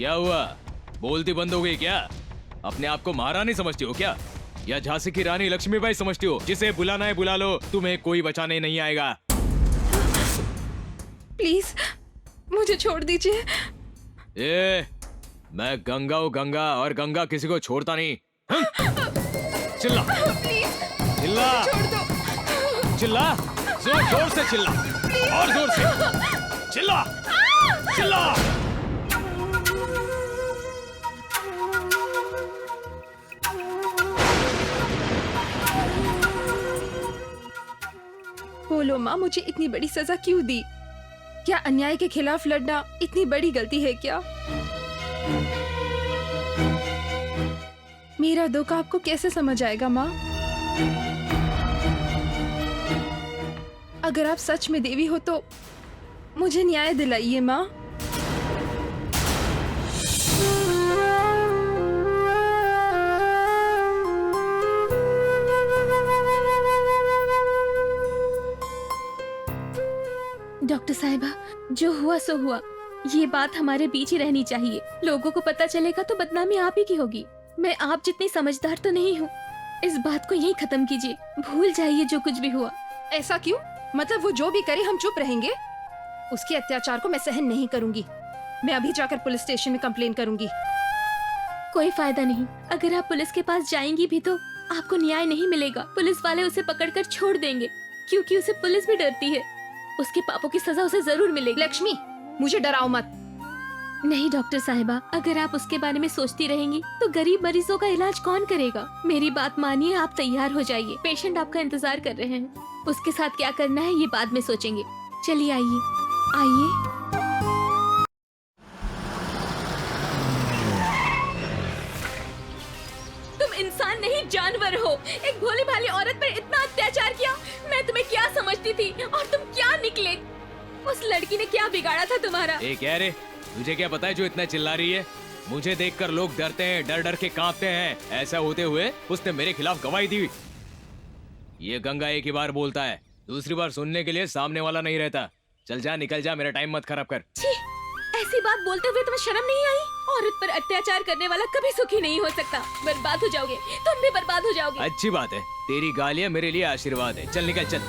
क्या हुआ? बोलती बंद हो गई क्या? अपने आप को महारानी समझती हो क्या? या झांसी की रानी लक्ष्मीबाई समझती हो? जिसे बुलाना है बुला लो, तुम्हें कोई बचाने नहीं आएगा। प्लीज मुझे छोड़ दीजिए। मैं गंगा हूँ गंगा, और गंगा किसी को छोड़ता नहीं। चिल्ला प्लीज चिल्ला छोड़ दो। चिल्ला, जोर जोर से चिल्ला, और जोर से चिल्ला चिल्ला। बोलो माँ, मुझे इतनी बड़ी सजा क्यों दी? क्या अन्याय के खिलाफ लड़ना इतनी बड़ी गलती है क्या? मेरा दुख आपको कैसे समझ आएगा माँ? अगर आप सच में देवी हो तो मुझे न्याय दिलाइए माँ। डॉक्टर साहिबा, जो हुआ सो हुआ। ये बात हमारे बीच ही रहनी चाहिए। लोगों को पता चलेगा तो बदनामी आप ही की होगी। मैं आप जितनी समझदार तो नहीं हूँ। इस बात को यहीं खत्म कीजिए, भूल जाइए जो कुछ भी हुआ। ऐसा क्यों? मतलब वो जो भी करे हम चुप रहेंगे? उसके अत्याचार को मैं सहन नहीं करूंगी। मैं अभी जाकर पुलिस स्टेशन में कंप्लेन करूंगी। कोई फायदा नहीं। अगर आप पुलिस के पास जाएंगी भी तो आपको न्याय नहीं मिलेगा। पुलिस वाले उसे पकड़कर छोड़ देंगे, क्योंकि उसे पुलिस भी डरती है। उसके पापों की सजा उसे जरूर मिलेगी। लक्ष्मी, मुझे डराओ मत। नहीं डॉक्टर साहिबा, अगर आप उसके बारे में सोचती रहेंगी तो गरीब मरीजों का इलाज कौन करेगा? मेरी बात मानिए, आप तैयार हो जाइए। पेशेंट आपका इंतजार कर रहे हैं। उसके साथ क्या करना है ये बाद में सोचेंगे। चलिए आइए आइए। तुम इंसान नहीं जानवर हो। एक भोली भाली औरत पर इतना अत्याचार किया। मैं तुम्हें क्या समझती थी और तुम क्या निकले? उस लड़की ने क्या बिगाड़ा था तुम्हारा? क्या रे, तुझे क्या पता है जो इतना चिल्ला रही है? मुझे देखकर लोग डरते हैं, डर डर के कांपते हैं। ऐसा होते हुए उसने मेरे खिलाफ गवाही दी। ये गंगा एक ही बार बोलता है, दूसरी बार सुनने के लिए सामने वाला नहीं रहता। चल जा, निकल जा, मेरा टाइम मत खराब कर। छी, ऐसी बात बोलते हुए तुम्हें शर्म नहीं आई? औरत पर अत्याचार करने वाला कभी सुखी नहीं हो सकता। बर्बाद हो जाओगे, तुम भी बर्बाद हो जाओगे। अच्छी बात है, तेरी गालियाँ मेरे लिए आशीर्वाद है। चल निकल चल।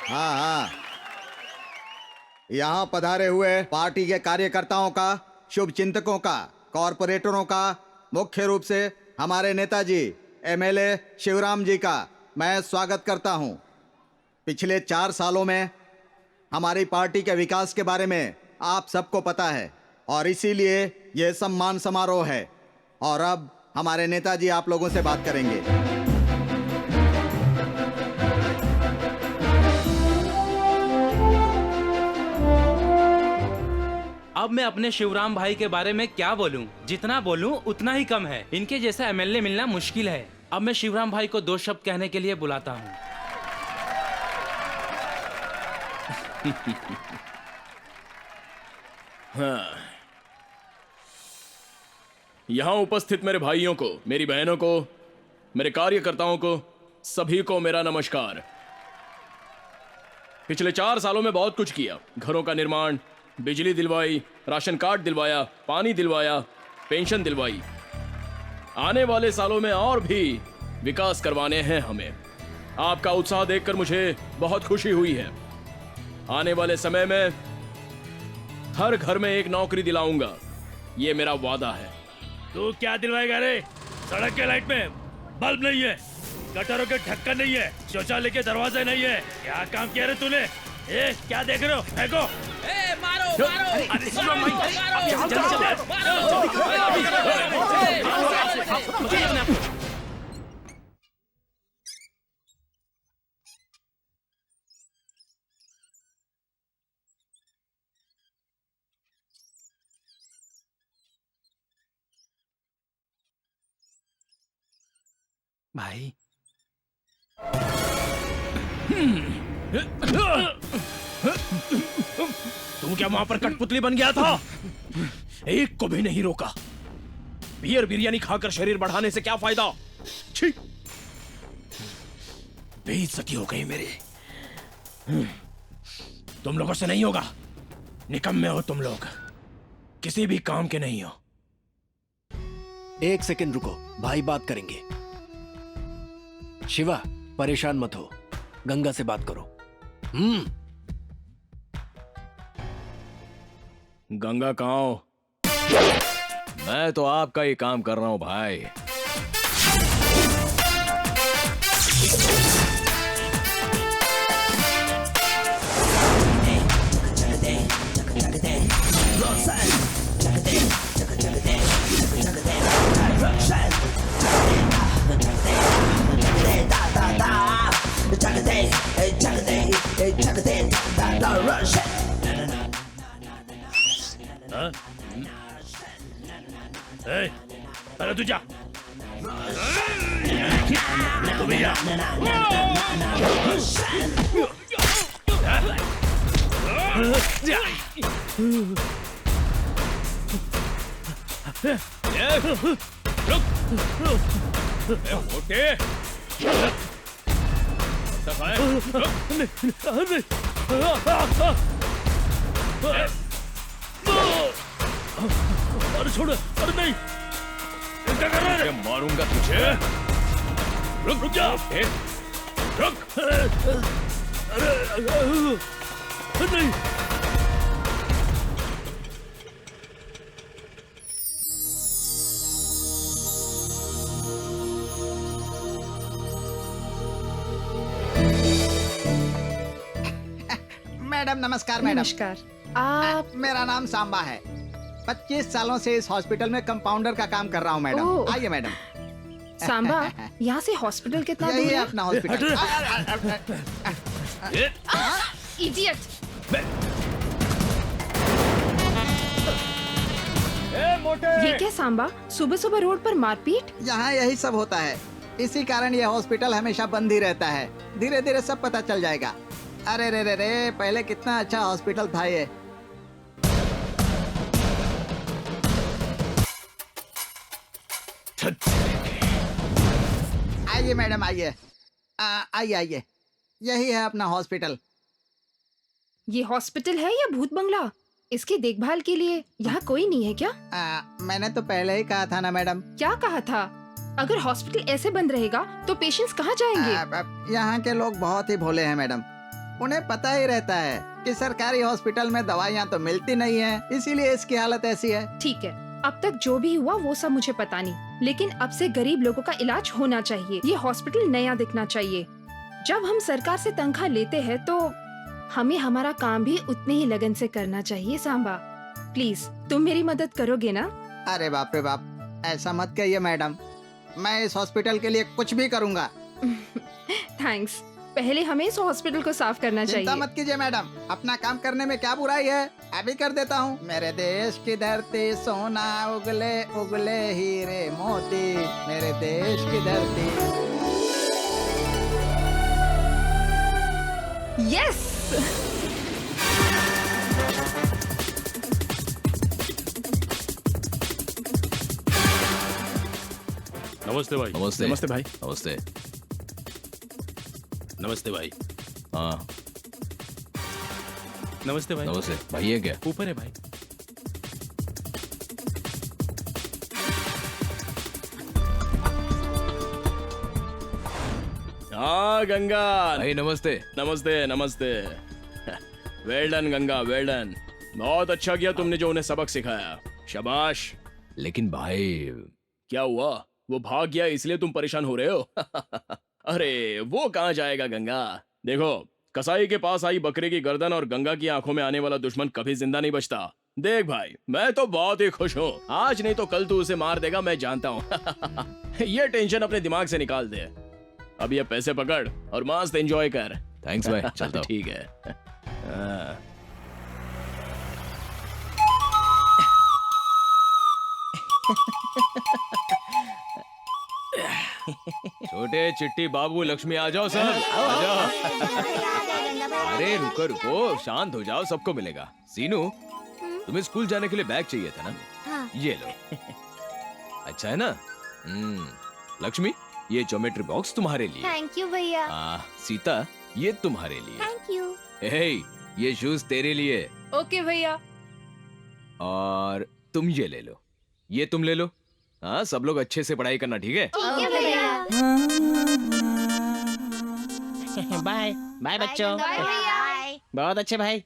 हाँ हाँ, यहाँ पधारे हुए पार्टी के कार्यकर्ताओं का, शुभ चिंतकों का, कॉरपोरेटरों का, मुख्य रूप से हमारे नेताजी एमएलए शिवराम जी का मैं स्वागत करता हूँ। पिछले 4 सालों में हमारी पार्टी के विकास के बारे में आप सबको पता है और इसीलिए ये सम्मान समारोह है। और अब हमारे नेताजी आप लोगों से बात करेंगे। अब मैं अपने शिवराम भाई के बारे में क्या बोलूं? जितना बोलूं उतना ही कम है। इनके जैसा एमएलए मिलना मुश्किल है। अब मैं शिवराम भाई को 2 शब्द कहने के लिए बुलाता हूं। हाँ। यहाँ उपस्थित मेरे भाइयों को, मेरी बहनों को, मेरे कार्यकर्ताओं को, सभी को मेरा नमस्कार। पिछले 4 सालों में बहुत कुछ किया। घरों का निर्माण, बिजली दिलवाई, राशन कार्ड दिलवाया, पानी दिलवाया, पेंशन दिलवाई। आने वाले सालों में और भी विकास करवाने हैं हमें। आपका उत्साह देखकर मुझे बहुत खुशी हुई है। आने वाले समय में हर घर में एक नौकरी दिलाऊंगा, ये मेरा वादा है। तू क्या दिलवाएगा रे? सड़क के लाइट में बल्ब नहीं है, गटरों के ढक्कन नहीं है, शौचालय के दरवाजे नहीं है। क्या काम किया रे तूने? क्या देख रहे हो? फेंको! मारो मारो! अरे शिवराम भाई, अब यहाँ चल। भाई तुम क्या वहां पर कठपुतली बन गया था? एक को भी नहीं रोका। बियर बिरयानी खाकर शरीर बढ़ाने से क्या फायदा? छी! बेइज्जती हो गई मेरी। तुम लोगों से नहीं होगा। निकम्मे हो तुम लोग, किसी भी काम के नहीं हो। एक सेकंड रुको, भाई बात करेंगे। शिवा, परेशान मत हो, गंगा से बात करो। गंगा कहाँ हो? मैं तो आपका ही काम कर रहा हूं भाई। ए, पहले तू जा। तू भी जा। अरे छोड़, अरे नहीं, क्या कर रहा है? मारूंगा तुझे। रुक रुक जा, रुक। अरे नहीं। मैडम नमस्कार। मैडम नमस्कार। आप मेरा नाम सांबा है। 25 सालों से इस हॉस्पिटल में कंपाउंडर का काम कर रहा हूँ मैडम। ओह। आइए मैडम। सांबा, यहाँ से हॉस्पिटल कितना यही दूर है है? अपना हॉस्पिटल। इडियट! ये क्या सांबा, सुबह सुबह रोड पर मारपीट? यहाँ यही सब होता है, इसी कारण ये हॉस्पिटल हमेशा बंद ही रहता है। धीरे धीरे सब पता चल जाएगा। अरे रे रे रे, पहले कितना अच्छा हॉस्पिटल था ये। आइए मैडम, आइए। आइए आइए, यही है अपना हॉस्पिटल। ये हॉस्पिटल है या भूत बंगला? इसकी देखभाल के लिए यहाँ कोई नहीं है क्या? मैंने तो पहले ही कहा था ना मैडम। क्या कहा था? अगर हॉस्पिटल ऐसे बंद रहेगा तो पेशेंट्स कहाँ जाएंगे? यहाँ के लोग बहुत ही भोले हैं मैडम। उन्हें पता ही रहता है कि सरकारी हॉस्पिटल में दवाइयाँ तो मिलती नहीं है, इसीलिए इसकी हालत ऐसी है। ठीक है, अब तक जो भी हुआ वो सब मुझे पता नहीं, लेकिन अब से गरीब लोगों का इलाज होना चाहिए। ये हॉस्पिटल नया दिखना चाहिए। जब हम सरकार से तनख्वाह लेते हैं तो हमें हमारा काम भी उतने ही लगन से करना चाहिए। सांबा, प्लीज तुम मेरी मदद करोगे ना? अरे बाप रे बाप, ऐसा मत कहिए मैडम, मैं इस हॉस्पिटल के लिए कुछ भी करूँगा। थैंक्स। पहले हमें इस हॉस्पिटल को साफ करना चिंता चाहिए। मत कीजिए मैडम, अपना काम करने में क्या बुराई है, अभी कर देता हूँ। मेरे देश की धरती सोना उगले उगले हीरे मोती, मेरे देश की धरती। यस! नमस्ते भाई। नमस्ते। नमस्ते भाई। नमस्ते। नमस्ते भाई। हाँ नमस्ते भाई। नमस्ते भाई। ये क्या? ऊपर है भाई। हाँ गंगा। भाई नमस्ते। नमस्ते नमस्ते। Well done Ganga, well done. बहुत अच्छा किया तुमने जो उन्हें सबक सिखाया, शाबाश। लेकिन भाई क्या हुआ? वो भाग गया इसलिए तुम परेशान हो रहे हो? अरे वो कहाँ जाएगा गंगा? देखो, कसाई के पास आई बकरे की गर्दन और गंगा की आंखों में आने वाला दुश्मन कभी जिंदा नहीं बचता। देख भाई, मैं तो बहुत ही खुश हूँ। आज नहीं तो कल तू उसे मार देगा, मैं जानता हूँ। ये टेंशन अपने दिमाग से निकाल दे। अब ये पैसे पकड़ और मस्त एंजॉय कर। थैंक्स भाई, चलता हूँ। ठीक है। हाँ। छोटे चिट्टी बाबू लक्ष्मी आ जाओ सब, आ जाओ। अरे रुको रुको, शांत हो जाओ, सबको मिलेगा। सीनू, तुम्हें स्कूल जाने के लिए बैग चाहिए था ना? हाँ। ये लो। अच्छा है ना? लक्ष्मी, ये ज्योमेट्री बॉक्स तुम्हारे लिए। थैंक यू भैया। सीता, ये तुम्हारे लिए। Thank you. हे, ये शूज तेरे लिए। ओके भैया। और तुम ये ले लो, ये तुम ले लो। हाँ, सब लोग अच्छे से पढ़ाई करना, ठीक है? ओके भैया। बाय बाय बच्चों। बाय भैया। बहुत अच्छे भाई।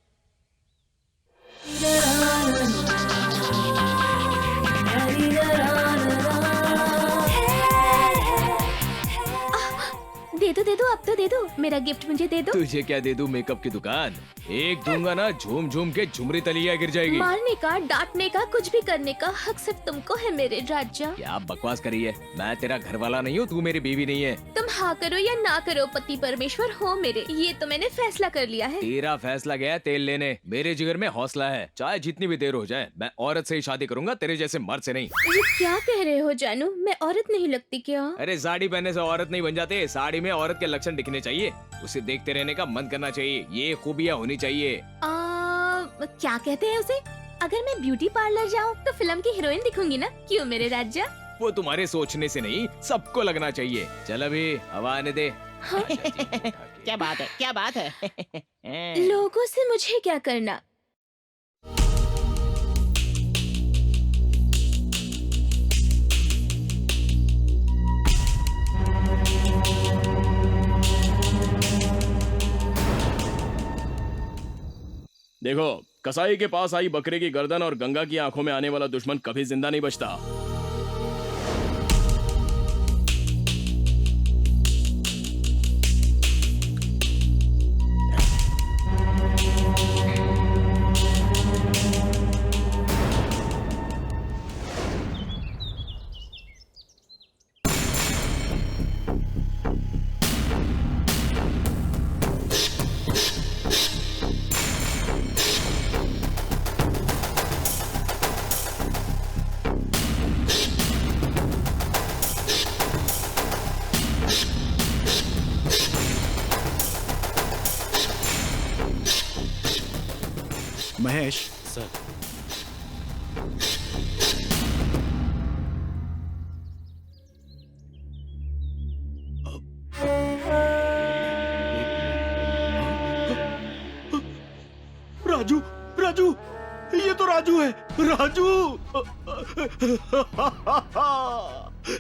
दे दो, अब तो दे दो, मेरा गिफ्ट मुझे दे दो। तुझे क्या दे दूं? मेकअप की दुकान। एक दूंगा ना, झूम झूम के झुमरी तलिया गिर जाएगी। मारने का, डांटने का, कुछ भी करने का हक सिर्फ तुमको है मेरे राजा। क्या बकवास करी है? मैं तेरा घर वाला नहीं हूँ, तू मेरी बीवी नहीं है। तुम हाँ करो या ना करो, पति परमेश्वर हो मेरे, ये तो मैंने फैसला कर लिया है। तेरा फैसला गया तेल लेने। मेरे जिगर में हौसला है, चाहे जितनी भी देर हो जाए, मैं औरत से ही शादी करूंगा, तेरे जैसे मर्द से नहीं। ये क्या कह रहे हो जानू? मैं औरत नहीं लगती क्या? अरे साड़ी पहनने से औरत नहीं बन जाते, साड़ी में औरत के लक्षण दिखने चाहिए, उसे देखते रहने का मन करना चाहिए, ये खूबियाँ होनी चाहिए। क्या कहते हैं उसे? अगर मैं ब्यूटी पार्लर जाऊँ तो फिल्म की हीरोइन दिखूंगी ना? क्यों मेरे राजा? वो तुम्हारे सोचने से नहीं, सबको लगना चाहिए। चल अभी हवा आने दे। क्या बात है, क्या बात है। लोगों से मुझे क्या करना? देखो, कसाई के पास आई बकरे की गर्दन और गंगा की आंखों में आने वाला दुश्मन कभी जिंदा नहीं बचता। महेश, सर। राजू, राजू, ये तो राजू है। राजू।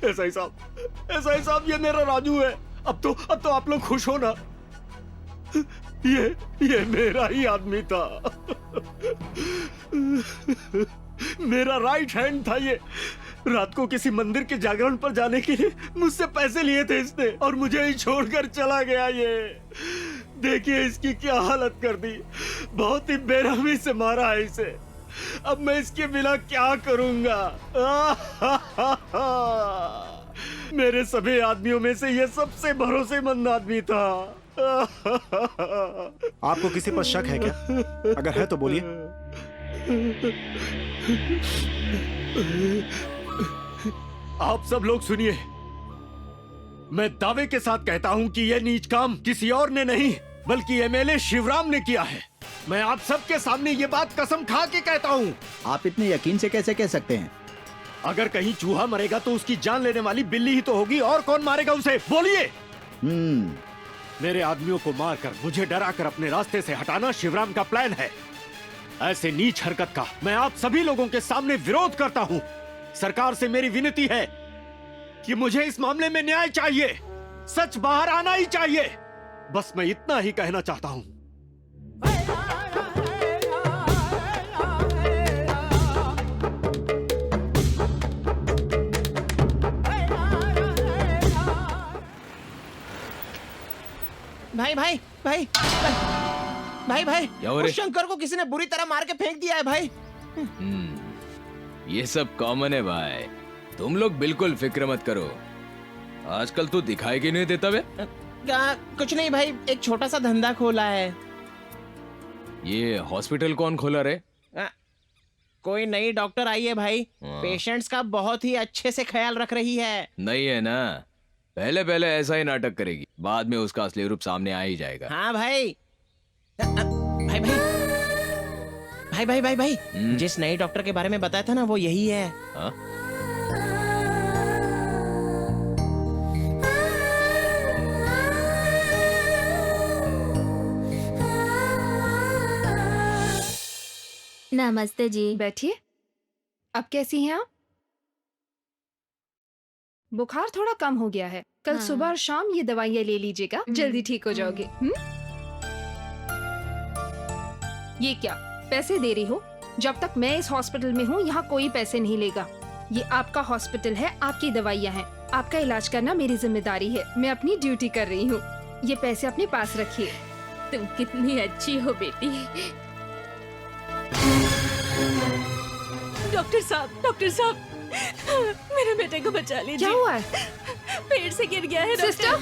एसआई साहब, ये मेरा राजू है। अब तो आप लोग खुश हो ना? ये मेरा ही आदमी था। मेरा राइट हैंड था ये। रात को किसी मंदिर के जागरण पर जाने के लिए मुझसे पैसे लिए थे इसने, और मुझे ही छोड़कर चला गया ये। देखिए इसकी क्या हालत कर दी। बहुत ही बेरहमी से मारा है इसे। अब मैं इसके बिना क्या करूंगा? मेरे सभी आदमियों में से ये सबसे भरोसेमंद आदमी था। आपको किसी पर शक है क्या? अगर है तो बोलिए। आप सब लोग सुनिए, मैं दावे के साथ कहता हूं कि यह नीच काम किसी और ने नहीं बल्कि एमएलए शिवराम ने किया है। मैं आप सबके सामने ये बात कसम खा के कहता हूं। आप इतने यकीन से कैसे कह सकते हैं? अगर कहीं चूहा मरेगा तो उसकी जान लेने वाली बिल्ली ही तो होगी, और कौन मारेगा उसे? बोलिए। मेरे आदमियों को मारकर, मुझे डराकर अपने रास्ते से हटाना शिवराम का प्लान है। ऐसे नीच हरकत का मैं आप सभी लोगों के सामने विरोध करता हूं। सरकार से मेरी विनती है कि मुझे इस मामले में न्याय चाहिए, सच बाहर आना ही चाहिए। बस मैं इतना ही कहना चाहता हूं। भाई भाई भाई भाई भाई क्या हो रहा है? उस शंकर को किसी ने बुरी तरह मार के फेंक दिया है भाई। ये सब कॉमन है भाई, तुम लोग बिल्कुल फिक्र मत करो। आजकल तू दिखाई क्यों नहीं देता बे? क्या? कुछ नहीं भाई, एक छोटा सा धंधा खोला है। ये हॉस्पिटल कौन खोला रे? कोई नई डॉक्टर आई है भाई, पेशेंट्स का बहुत ही अच्छे से ख्याल रख रही है। नहीं है ना, पहले पहले ऐसा ही नाटक करेगी, बाद में उसका असली रूप सामने आ ही जाएगा। हाँ भाई। भाई भाई भाई भाई भाई भाई जिस नए डॉक्टर के बारे में बताया था ना, वो यही है। हाँ? नमस्ते जी। बैठिए। अब कैसी हैं आप? बुखार थोड़ा कम हो गया है। कल हाँ। सुबह और शाम ये दवाइयाँ ले लीजिएगा, जल्दी ठीक हो जाओगे। ये क्या पैसे दे रही हो? जब तक मैं इस हॉस्पिटल में हूँ यहाँ कोई पैसे नहीं लेगा। ये आपका हॉस्पिटल है, आपकी दवाइयाँ हैं, आपका इलाज करना मेरी जिम्मेदारी है। मैं अपनी ड्यूटी कर रही हूँ। ये पैसे अपने पास रखिए। तुम कितनी अच्छी हो बेटी। डॉक्टर साहब, मेरे बेटे को बचा लीजिए। क्या हुआ है? पेड़ से गिर गया है सिस्टर।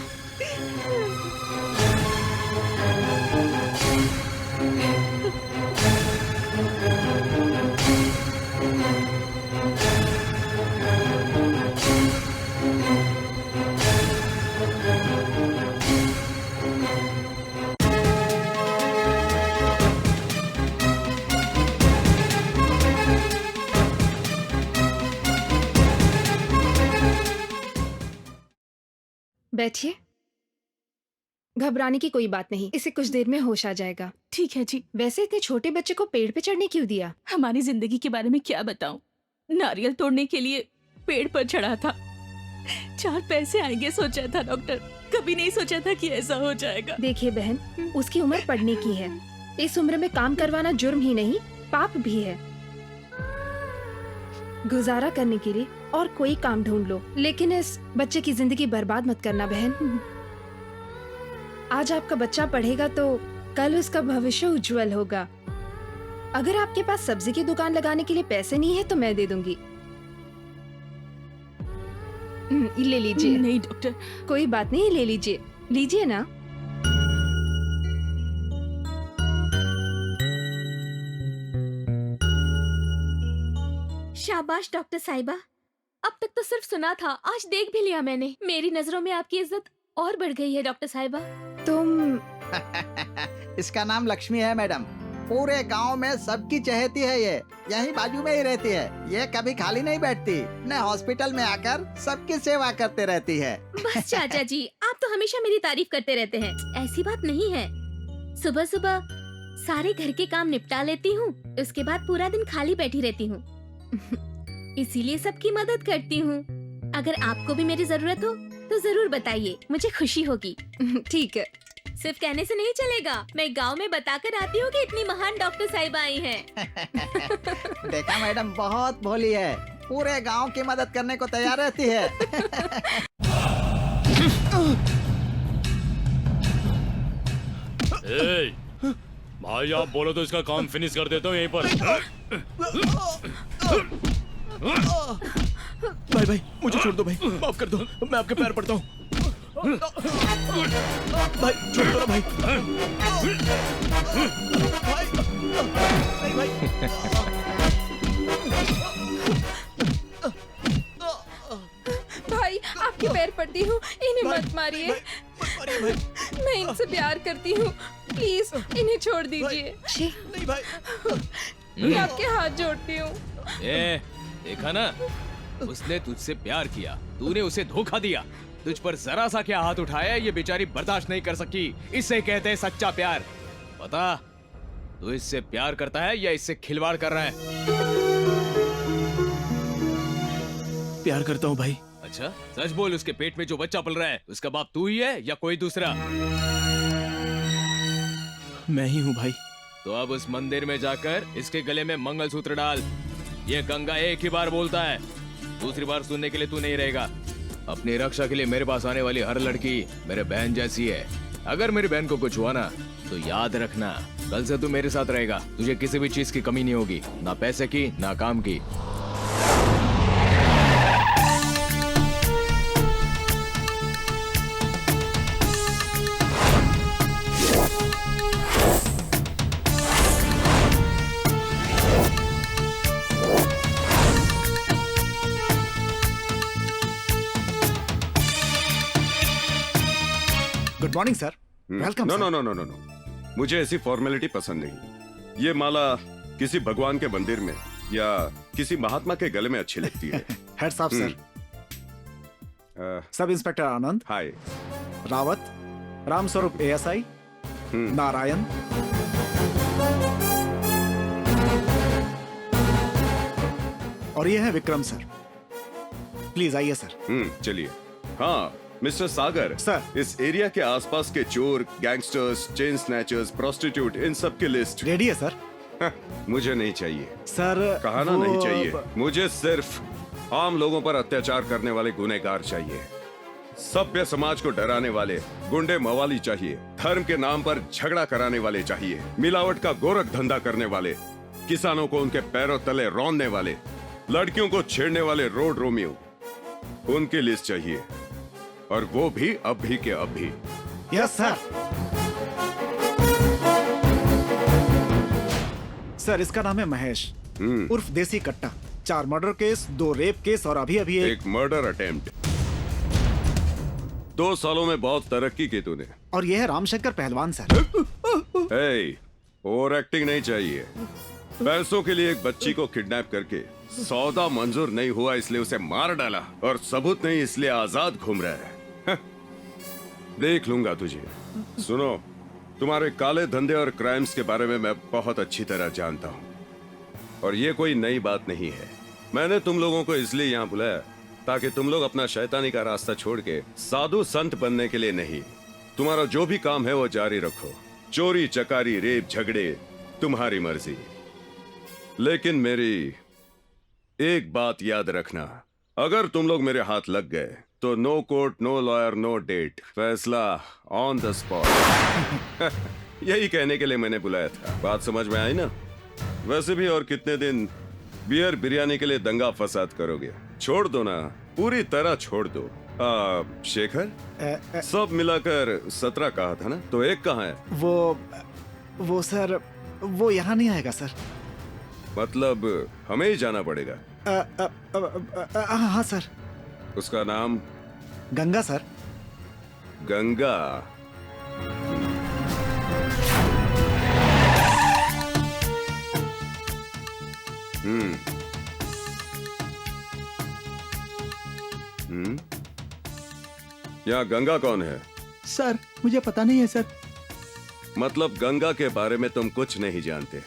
बैठिए। घबराने की कोई बात नहीं, इसे कुछ देर में होश आ जाएगा। ठीक है जी। वैसे इतने छोटे बच्चे को पेड़ पे चढ़ने क्यों दिया? हमारी जिंदगी के बारे में क्या बताऊं। नारियल तोड़ने के लिए पेड़ पर चढ़ा था। 4 पैसे आएंगे सोचा था डॉक्टर, कभी नहीं सोचा था कि ऐसा हो जाएगा। देखिए बहन, उसकी उम्र पढ़ने की है। इस उम्र में काम करवाना जुर्म ही नहीं, पाप भी है। गुजारा करने के लिए और कोई काम ढूंढ लो, लेकिन इस बच्चे की जिंदगी बर्बाद मत करना बहन। आज आपका बच्चा पढ़ेगा तो कल उसका भविष्य उज्जवल होगा। अगर आपके पास सब्जी की दुकान लगाने के लिए पैसे नहीं है तो मैं दे दूंगी। ले लीजिए। नहीं डॉक्टर। कोई बात नहीं, ले लीजिए, लीजिए ना। शाबाश डॉक्टर साहिबा। अब तक तो सिर्फ सुना था, आज देख भी लिया मैंने। मेरी नजरों में आपकी इज्जत और बढ़ गई है डॉक्टर साहिबा। तुम इसका नाम लक्ष्मी है मैडम। पूरे गांव में सबकी चहेती है। ये यहीं बाजू में ही रहती है। ये कभी खाली नहीं बैठती, न हॉस्पिटल में आकर सबकी सेवा करते रहती है। बस चाचा जी, आप तो हमेशा मेरी तारीफ करते रहते हैं। ऐसी बात नहीं है। सुबह सुबह सारे घर के काम निपटा लेती हूँ, उसके बाद पूरा दिन खाली बैठी रहती हूँ। इसीलिए सबकी मदद करती हूँ। अगर आपको भी मेरी जरूरत हो तो जरूर बताइए, मुझे खुशी होगी। ठीक है। सिर्फ कहने से नहीं चलेगा, मैं गांव में बताकर आती हूँ कि इतनी महान डॉक्टर साहिबा आई हैं। देखा मैडम, बहुत भोली है, पूरे गांव की मदद करने को तैयार रहती है। ए, भाई आप बोलो तो इसका काम फिनिश कर देता हूँ यहीं पर। भाई भाई मुझे छोड़ दो भाई, माफ कर दो, मैं आपके पैर पड़ता हूँ। भाई छोड़ दो ना भाई। भाई भाई भाई आपके पैर पड़ती हूँ, इन्हें मत मारिए। मैं इनसे प्यार करती हूँ, प्लीज इन्हें छोड़ दीजिए। नहीं भाई। मैं आपके हाथ जोड़ती हूँ। ए, देखा ना, उसने तुझसे प्यार किया, तूने उसे धोखा दिया। तुझ पर जरा सा क्या हाथ उठाया, ये बेचारी बर्दाश्त नहीं कर सकी। इसे कहते हैं सच्चा प्यार। बता, तू इससे प्यार करता है या इससे खिलवाड़ कर रहा है? प्यार करता हूँ भाई। अच्छा, सच बोल, उसके पेट में जो बच्चा पल रहा है उसका बाप तू ही है या कोई दूसरा? मैं ही हूँ भाई। तो अब उस मंदिर में जाकर इसके गले में मंगलसूत्र डाल। ये गंगा एक ही बार बोलता है, दूसरी बार सुनने के लिए तू नहीं रहेगा। अपनी रक्षा के लिए मेरे पास आने वाली हर लड़की मेरे बहन जैसी है। अगर मेरी बहन को कुछ हुआ ना तो याद रखना, कल से तू मेरे साथ रहेगा। तुझे किसी भी चीज की कमी नहीं होगी, ना पैसे की ना काम की। Good morning sir. Welcome. No no no no no no, मुझे ऐसी फॉर्मेलिटी पसंद नहीं। ये माला किसी भगवान के मंदिर में या किसी महात्मा के गले में अच्छी लगती है। Heads up sir. Sub inspector Anand. Hi. Rawat, Ramswaroop ASI, Narayan. और ये है विक्रम सर। प्लीज आइए सर। चलिए। हाँ मिस्टर सागर सर, इस एरिया के आसपास के चोर, गैंगस्टर्स, चेन स्नैचर्स, प्रोस्टिट्यूट, इन सब की लिस्ट रेडी है सर। मुझे नहीं चाहिए सर। कहा ना नहीं चाहिए। मुझे सिर्फ आम लोगों पर अत्याचार करने वाले गुनहगार चाहिए। सभ्य समाज को डराने वाले गुंडे मवाली चाहिए। धर्म के नाम पर झगड़ा कराने वाले चाहिए। मिलावट का गोरख धंधा करने वाले, किसानों को उनके पैरों तले रौंदने वाले, लड़कियों को छेड़ने वाले रोड रोमियो, उनकी लिस्ट चाहिए। और वो भी अभी के अभी। Yes sir. सर इसका नाम है महेश उर्फ देसी कट्टा। 4 मर्डर केस, 2 रेप केस और अभी एक मर्डर अटेम्प्ट। 2 सालों में बहुत तरक्की की तूने। और यह है रामशंकर पहलवान सर। ओवर एक्टिंग नहीं चाहिए। पैसों के लिए एक बच्ची को किडनैप करके सौदा मंजूर नहीं हुआ इसलिए उसे मार डाला, और सबूत नहीं इसलिए आजाद घूम रहा है। देख लूंगा तुझे। सुनो, तुम्हारे काले धंधे और क्राइम्स के बारे में मैं बहुत अच्छी तरह जानता हूँ, और ये कोई नई बात नहीं है। मैंने तुम लोगों को इसलिए यहाँ बुलाया ताकि तुम लोग अपना शैतानी का रास्ता छोड़ के साधु संत बनने के लिए नहीं, तुम्हारा जो भी काम है वो जारी रखो। चोरी चकारी, रेप, झगड़े, तुम्हारी मर्जी। लेकिन मेरी एक बात याद रखना, अगर तुम लोग मेरे हाथ लग गए तो no court, no lawyer, no date, फैसला ऑन द स्पॉट। यही कहने के लिए मैंने बुलाया था। बात समझ में आई ना? वैसे भी और कितने दिन बियर बिरयानी के लिए दंगा फसाद करोगे? छोड़ दो ना, पूरी तरह छोड़ दो। शेखर, सब मिलाकर 17 कहा था ना, तो एक कहाँ है? वो सर, वो यहाँ नहीं आएगा सर। मतलब हमें ही जाना पड़ेगा? हाँ सर। उसका नाम? गंगा सर। गंगा। यहाँ गंगा कौन है? सर मुझे पता नहीं है सर। मतलब गंगा के बारे में तुम कुछ नहीं जानते।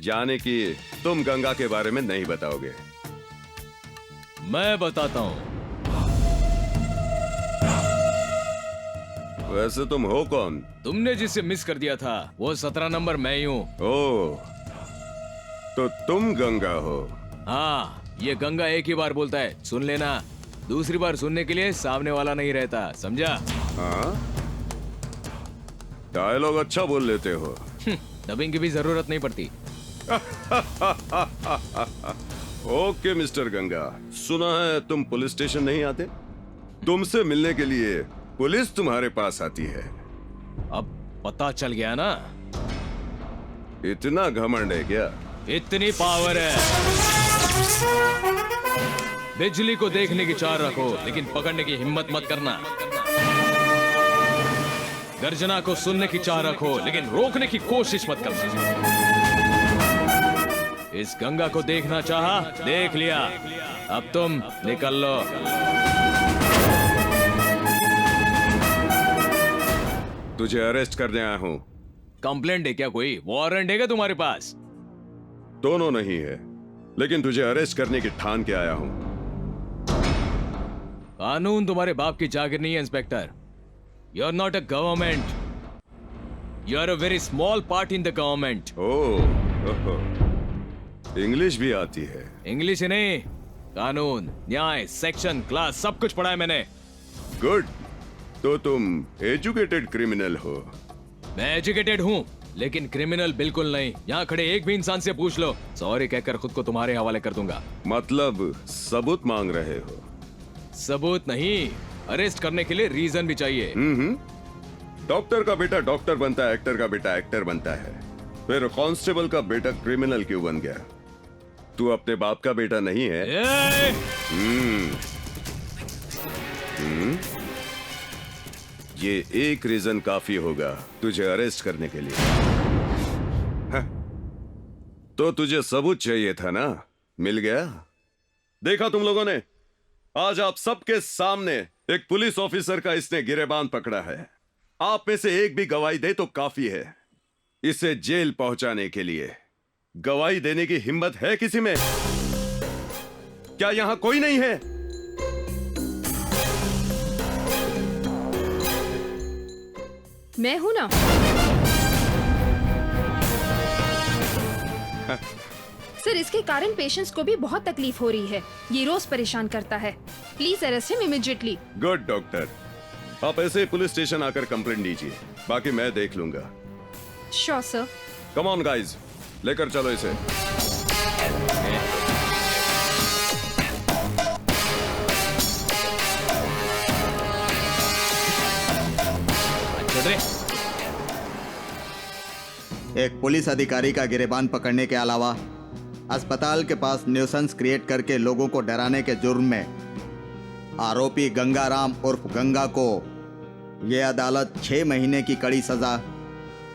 जाने की तुम गंगा के बारे में नहीं बताओगे। मैं बताता हूँ। वैसे तुम हो कौन? तुमने जिसे मिस कर दिया था वो 17 नंबर मैं ही हूँ। ओह, तो तुम गंगा हो? हाँ, ये गंगा एक ही बार बोलता है, सुन लेना। दूसरी बार सुनने के लिए सामने वाला नहीं रहता, समझा? हाँ, डायलॉग अच्छा बोल लेते हो। डबिंग की भी जरूरत नहीं पड़ती। ओके मिस्टर गंगा, सुना है तुम पुलिस स्टेशन नहीं आते? तुमसे मिलने के लिए पुलिस तुम्हारे पास आती है। अब पता चल गया ना? इतना घमंड है क्या? इतनी पावर है। बिजली को देखने की चाह रखो, लेकिन पकड़ने की हिम्मत मत करना। गर्जना को सुनने की चाह रखो, लेकिन रोकने की कोशिश मत करना। इस गंगा को देखना चाहा, देख लिया। अब तुम निकल लो। तुझे अरेस्ट करने आया हूँ। कंप्लेंट है क्या? कोई वारंट है क्या तुम्हारे पास? दोनों नहीं है, लेकिन तुझे अरेस्ट करने की ठान के आया हूँ। कानून तुम्हारे बाप की जागीर नहीं है inspector. You are not a government, you are a very small part in the government. Oh, English भी आती है? इंग्लिश ही नहीं, कानून, न्याय, सेक्शन, क्लास सब कुछ पढ़ा है मैंने। गुड, तो तुम एजुकेटेड क्रिमिनल हो। मैं एजुकेटेड हूँ, लेकिन क्रिमिनल बिल्कुल नहीं। यहाँ खड़े एक भी इंसान से पूछ लो, सॉरी कहकर खुद को तुम्हारे हवाले कर दूंगा। मतलब सबूत मांग रहे हो? सबूत नहीं, अरेस्ट करने के लिए रीजन भी चाहिए। डॉक्टर का बेटा डॉक्टर बनता है, एक्टर का बेटा एक्टर बनता है, फिर कांस्टेबल का बेटा क्रिमिनल क्यों बन गया? तू अपने बाप का बेटा नहीं है? ये एक रीजन काफी होगा तुझे अरेस्ट करने के लिए। हाँ। तो तुझे सबूत चाहिए था ना, मिल गया। देखा तुम लोगों ने, आज आप सबके सामने एक पुलिस ऑफिसर का इसने गिरेबान पकड़ा है। आप में से एक भी गवाही दे तो काफी है इसे जेल पहुंचाने के लिए। गवाही देने की हिम्मत है किसी में? क्या यहां कोई नहीं है? मैं हूं ना। सर, इसके कारण पेशेंट्स को भी बहुत तकलीफ हो रही है। ये रोज परेशान करता है। Please arrest him immediately. Good doctor, आप ऐसे पुलिस स्टेशन आकर कंप्लेंट दीजिए, बाकी मैं देख लूंगा। Sure sir. Come on guys, लेकर चलो इसे। एक पुलिस अधिकारी का गिरेबान पकड़ने के अलावा अस्पताल के पास न्यूसेंस क्रिएट करके लोगों को डराने के जुर्म में आरोपी गंगाराम उर्फ गंगा को यह अदालत 6 महीने की कड़ी सजा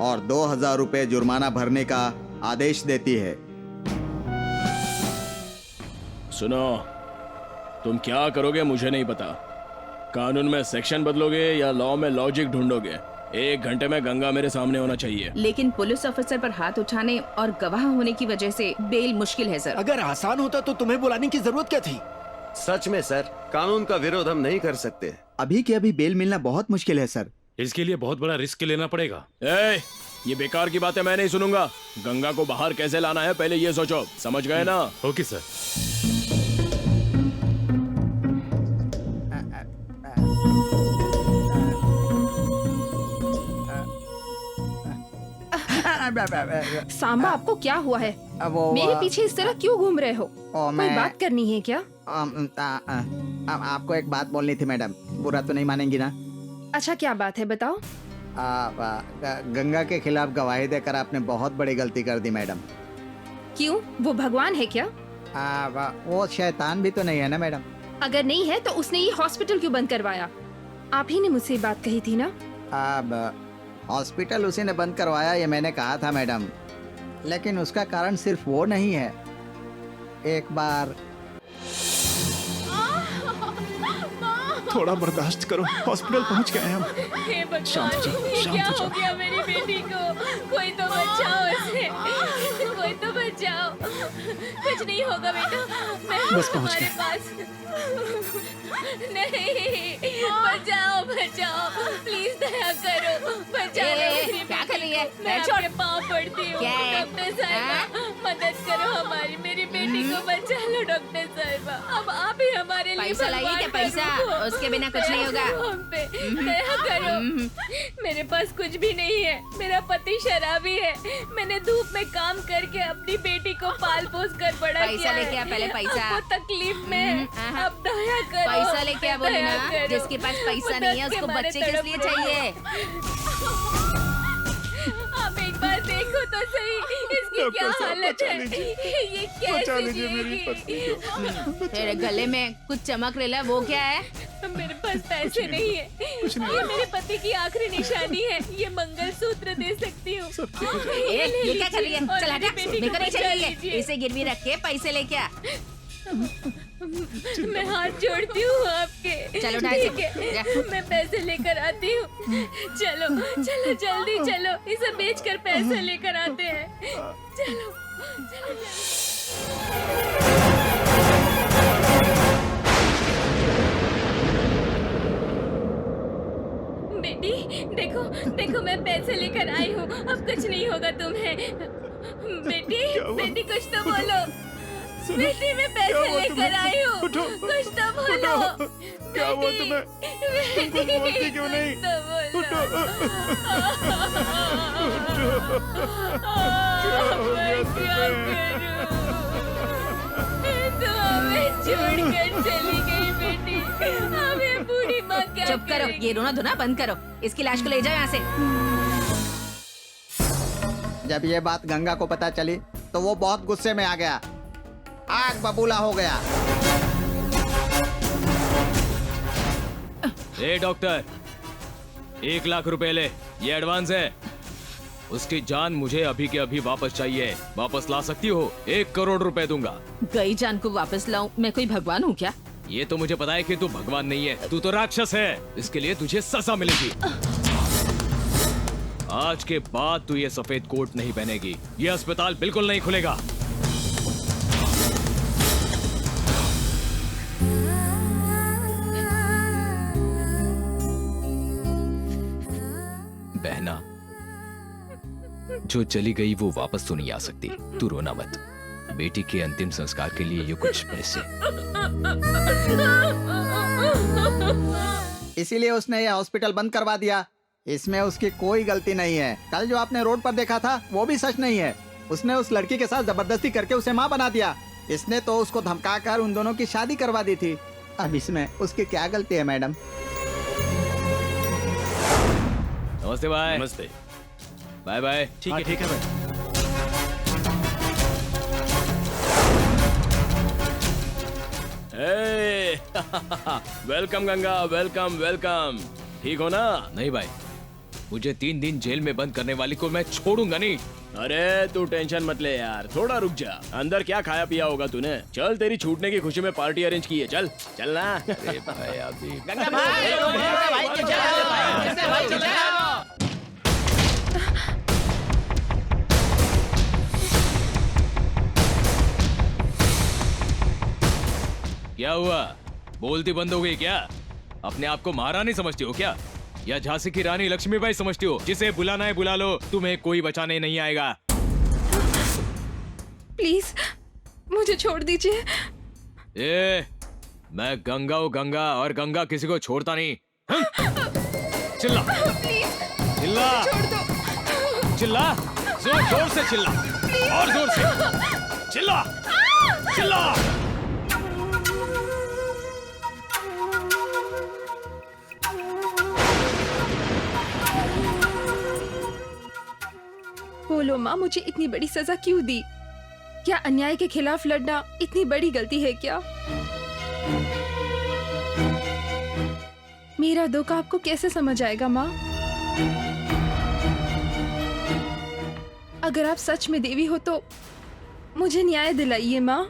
और 2000 रुपये जुर्माना भरने का आदेश देती है। सुनो, तुम क्या करोगे मुझे नहीं पता। कानून में सेक्शन बदलोगे या लॉ में लॉजिक ढूंढोगे? 1 घंटे में गंगा मेरे सामने होना चाहिए। लेकिन पुलिस ऑफिसर पर हाथ उठाने और गवाह होने की वजह से बेल मुश्किल है सर। अगर आसान होता तो तुम्हें बुलाने की जरूरत क्या थी? सच में सर, कानून का विरोध हम नहीं कर सकते। अभी के अभी बेल मिलना बहुत मुश्किल है सर। इसके लिए बहुत बड़ा रिस्क लेना पड़ेगा। ये बेकार की बातें मैं नहीं सुनूंगा। गंगा को बाहर कैसे लाना है पहले ये सोचो, समझ गए ना? Okay sir. सांबा, आपको क्या हुआ है? मेरे पीछे इस तरह क्यों घूम रहे हो? कोई बात करनी है क्या? आपको एक बात बोलनी थी मैडम, बुरा तो नहीं मानेंगी ना? अच्छा, क्या बात है बताओ। गंगा के खिलाफ गवाही देकर आपने बहुत बड़ी गलती कर दी मैडम। क्यों? वो भगवान है क्या? वो शैतान भी तो नहीं है ना मैडम? अगर नहीं है तो उसने ये हॉस्पिटल क्यों बंद करवाया? आप ही ने मुझसे बात कही थी ना? हॉस्पिटल उसी ने बंद करवाया, ये मैंने कहा था मैडम। लेकिन उसका कारण सिर्फ वो नहीं है। एक बार थोड़ा बर्दाश्त करो, हॉस्पिटल पहुंच गए हम। हे भगवान, शांत हो जाओ, ये शांत क्या हो हो जाओ। गया मेरी बेटी को? कोई तो बचाओ उसे, कोई तो बचाओ। कुछ नहीं होगा बेटा, मैं हूँ बस पहुंच तुम्हारे गए। पास। नहीं, बचाओ बचाओ, प्लीज दया करो, बचाओ मेरी क्या कर रही है? बेटी को। मैं आपके पाँव पड़ती हूँ। क्या है? डॉक्टर साहिबा, मदद करो हमारी, मेरी बेटी को बचा लो डॉक्टर साहिबा। अब आप ही हमारे लिए पैसा लाइए क्या? पैसा? उसके बिना कुछ नहीं होगा। हम पे दया करो। मेरे पास कुछ भी नहीं है, मेरा पति शराबी है। मैंने धूप में काम करके अपनी बेटी को पाल पोस कर बड़ा पैसा किया है। लेके आ, पहले पैसा। अब वो तकलीफ में है, अब दया करो। पैसा लेके आ, बोले दया ना। करो। जिसके पास पैसा वो नहीं है दर्द के उसको मारे बच्चे किस तड़प लिए रहा चाहिए? आप एक बार देखो तो सही, इसकी क्या हालत है? ये कैसे जिएगी? तेरे गले में कुछ चमक रहा है, वो क्या है? मेरे पास पैसे नहीं है। ये मेरे पति की आखिरी निशानी है। ये मंगलसूत्र दे सकती हूँ। ये क्या कर रही है? और चल मेरी हटा, बेटी मेरे को को नहीं बचा चाहिए। लीजिए। इसे गिरवी रख के पैसे लेके आ। मैं हाथ जोड़ती हूँ आपके। चलो, ढाई सौ। ठीक है, मैं पैसे लेकर आती हूँ। चलो चलो जल्दी चलो, इसे बेचकर पैसे लेकर आते हैं। चलो चलो बेटी, देखो देखो, मैं पैसे लेकर आई हूँ। अब कुछ नहीं होगा तुम्हें। बेटी बेटी, कुछ तो बोलो। बेटी, मैं पैसे लेकर आई हूँ, कुछ तो बोलो। क्या हुआ तुम्हें? तुम कुछ बोलती क्यों नहीं? तो हमें छोड़कर चली गई बेटी। हमें बूढ़ी माँ क्या चुप करो, करेगी? ये रोना धोना बंद करो। इसकी लाश को ले जाओ यहाँ से। जब ये बात गंगा को पता चली तो वो बहुत गुस्से में आ गया, आग बबूला हो गया। ए डॉक्टर, 1 लाख रुपए ले, ये एडवांस है। उसकी जान मुझे अभी के अभी वापस चाहिए। वापस ला सकती हो? 1 करोड़ रुपए दूंगा। गई जान को वापस लाऊं? मैं कोई भगवान हूँ क्या? ये तो मुझे पता है कि तू भगवान नहीं है, तू तो राक्षस है। इसके लिए तुझे सजा मिलेगी। आज के बाद तू ये सफेद कोट नहीं पहनेगी। ये अस्पताल बिल्कुल नहीं खुलेगा। बहना, जो चली गई वो वापस तो नहीं आ सकती। तू रोना मत। बेटी के अंतिम संस्कार के लिए ये कुछ पैसे। इसीलिए उसने ये हॉस्पिटल बंद करवा दिया। इसमें उसकी कोई गलती नहीं है। कल जो आपने रोड पर देखा था वो भी सच नहीं है। उसने उस लड़की के साथ जबरदस्ती करके उसे माँ बना दिया। इसने तो उसको धमकाकर उन दोनों की शादी करवा दी थी। अब इसमें उसकी क्या गलती है मैडम? नमस्ते भाई। नमस्ते। Bye bye. ठीक है भाई। Welcome Ganga, welcome welcome. ठीक हो ना? नहीं भाई, मुझे 3 दिन जेल में बंद करने वाली को मैं छोड़ूंगा नहीं। अरे तू टेंशन मत ले यार, थोड़ा रुक जा। अंदर क्या खाया पिया होगा तूने? चल, तेरी छूटने की खुशी में पार्टी अरेंज की है। चल चल ना। अरे भाई अभी गंगा भाई, क्या हुआ? बोलती बंद हो गई क्या? अपने आप को महारानी समझती हो क्या? या झांसी की रानी लक्ष्मीबाई समझती हो? जिसे बुलाना है बुला लो, तुम्हें कोई बचाने नहीं आएगा। प्लीज मुझे छोड़ दीजिए। मैं गंगा हूँ गंगा, और गंगा किसी को छोड़ता नहीं। चिल्ला चिल्ला चिल्ला, जोर जोर से चिल्ला, और जोर से चिल्ला चिल्ला। बोलो माँ, मुझे इतनी बड़ी सजा क्यों दी? क्या अन्याय के खिलाफ लड़ना इतनी बड़ी गलती है क्या? मेरा दुख आपको कैसे समझ आएगा माँ? अगर आप सच में देवी हो तो मुझे न्याय दिलाइए माँ।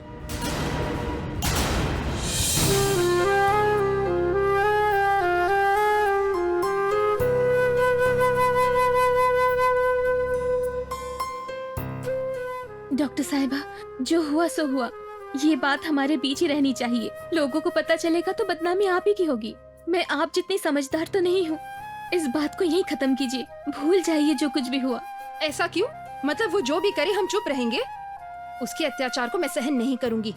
डॉक्टर साहिबा, जो हुआ सो हुआ। ये बात हमारे बीच ही रहनी चाहिए। लोगों को पता चलेगा तो बदनामी आप ही की होगी। मैं आप जितनी समझदार तो नहीं हूँ। इस बात को यहीं खत्म कीजिए। भूल जाइए जो कुछ भी हुआ। ऐसा क्यों? मतलब वो जो भी करे हम चुप रहेंगे? उसके अत्याचार को मैं सहन नहीं करूंगी।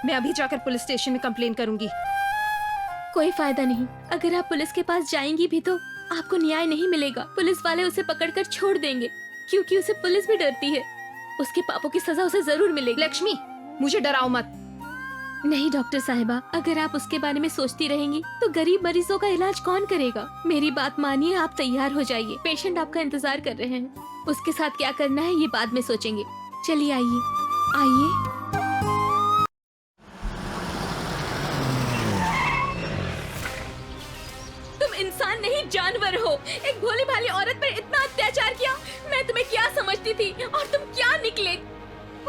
मैं अभी जाकर पुलिस स्टेशन में कंप्लेन करूंगी। कोई फायदा नहीं। अगर आप पुलिस के पास जाएंगी भी तो आपको न्याय नहीं मिलेगा। पुलिस वाले उसे पकड़कर छोड़ देंगे, क्योंकि उसे पुलिस भी डरती है। उसके पापों की सजा उसे जरूर मिलेगी। लक्ष्मी, मुझे डराओ मत। नहीं डॉक्टर साहिबा, अगर आप उसके बारे में सोचती रहेंगी तो गरीब मरीजों का इलाज कौन करेगा? मेरी बात मानिए, आप तैयार हो जाइए। पेशेंट आपका इंतजार कर रहे हैं। उसके साथ क्या करना है ये बाद में सोचेंगे। चलिए आइए आइए। तुम इंसान नहीं जानवर हो। एक भोली भाली औरत पर इतना अत्याचार किया। मैं तुम्हें क्या समझती थी और तुम क्या निकले?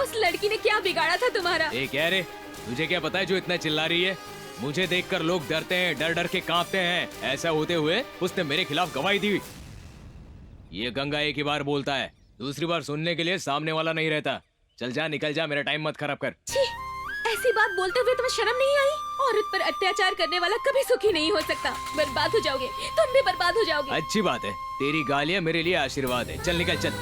उस लड़की ने क्या बिगाड़ा था तुम्हारा? क्या रे, तुझे क्या पता है जो इतना चिल्ला रही है? मुझे देखकर लोग डरते हैं, डर डर के कांपते हैं। ऐसा होते हुए उसने मेरे खिलाफ गवाही दी। ये गंगा एक ही बार बोलता है, दूसरी बार सुनने के लिए सामने वाला नहीं रहता। चल जा, निकल जा, मेरा टाइम मत खराब कर। छी, ऐसी बात बोलते हुए तुम्हें शर्म नहीं आई? औरत पर अत्याचार करने वाला कभी सुखी नहीं हो सकता। बर्बाद हो जाओगे, तुम भी बर्बाद हो जाओगे। अच्छी बात है, तेरी गालियाँ मेरे लिए आशीर्वाद है। चल निकल चल।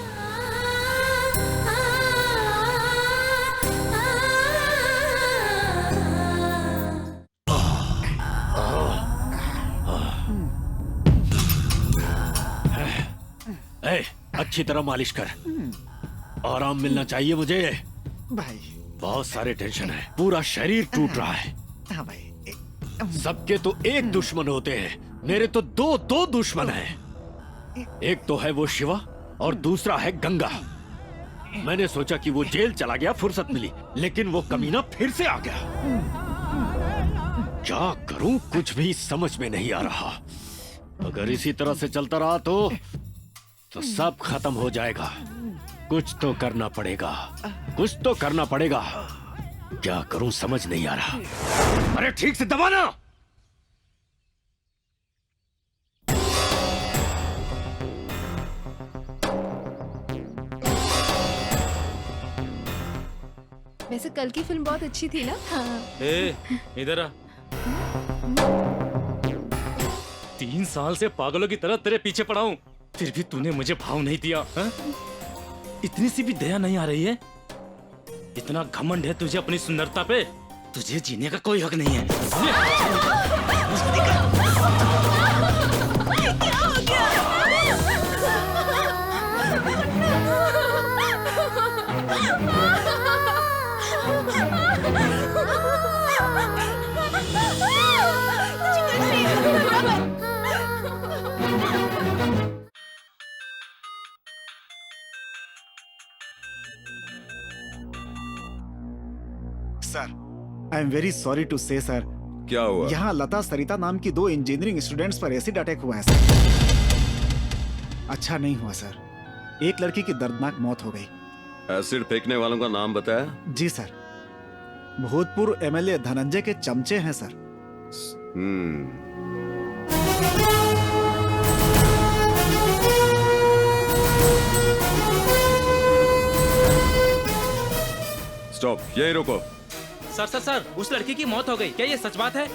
अच्छी तरह मालिश कर। आराम मिलना चाहिए मुझे। भाई बहुत सारे टेंशन है, पूरा शरीर टूट रहा है। हाँ भाई। सबके तो एक दुश्मन होते हैं, मेरे तो दो दुश्मन हैं। एक तो है वो शिवा और दूसरा है गंगा। मैंने सोचा कि वो जेल चला गया, फुर्सत मिली, लेकिन वो कमीना फिर से आ गया। क्या करूं कुछ भी समझ में नहीं आ रहा। अगर इसी तरह से चलता रहा तो सब खत्म हो जाएगा। कुछ तो करना पड़ेगा, कुछ तो करना पड़ेगा। क्या करूं समझ नहीं आ रहा। अरे ठीक से दबाना। वैसे कल की फिल्म बहुत अच्छी थी ना? ए, इधर आ। 3 साल से पागलों की तरह तेरे पीछे पड़ा हूँ, फिर भी तूने मुझे भाव नहीं दिया। हा? इतनी सी भी दया नहीं आ रही है? इतना घमंड है तुझे अपनी सुंदरता पे, तुझे जीने का कोई हक नहीं है। क्या हो गया? Sir, I am very sorry to say sir. क्या हुआ? यहाँ लता सरिता नाम की 2 इंजीनियरिंग स्टूडेंट्स पर एसिड अटैक हुआ है सर। अच्छा नहीं हुआ सर, एक लड़की की दर्दनाक मौत हो गई। एसिड फेंकने वालों का नाम बताया? जी सर, भूतपूर्व एमएलए धनंजय के चमचे हैं सर। स्टॉप, यही रुको। सर, उस लड़की की मौत हो गई, क्या ये सच बात है?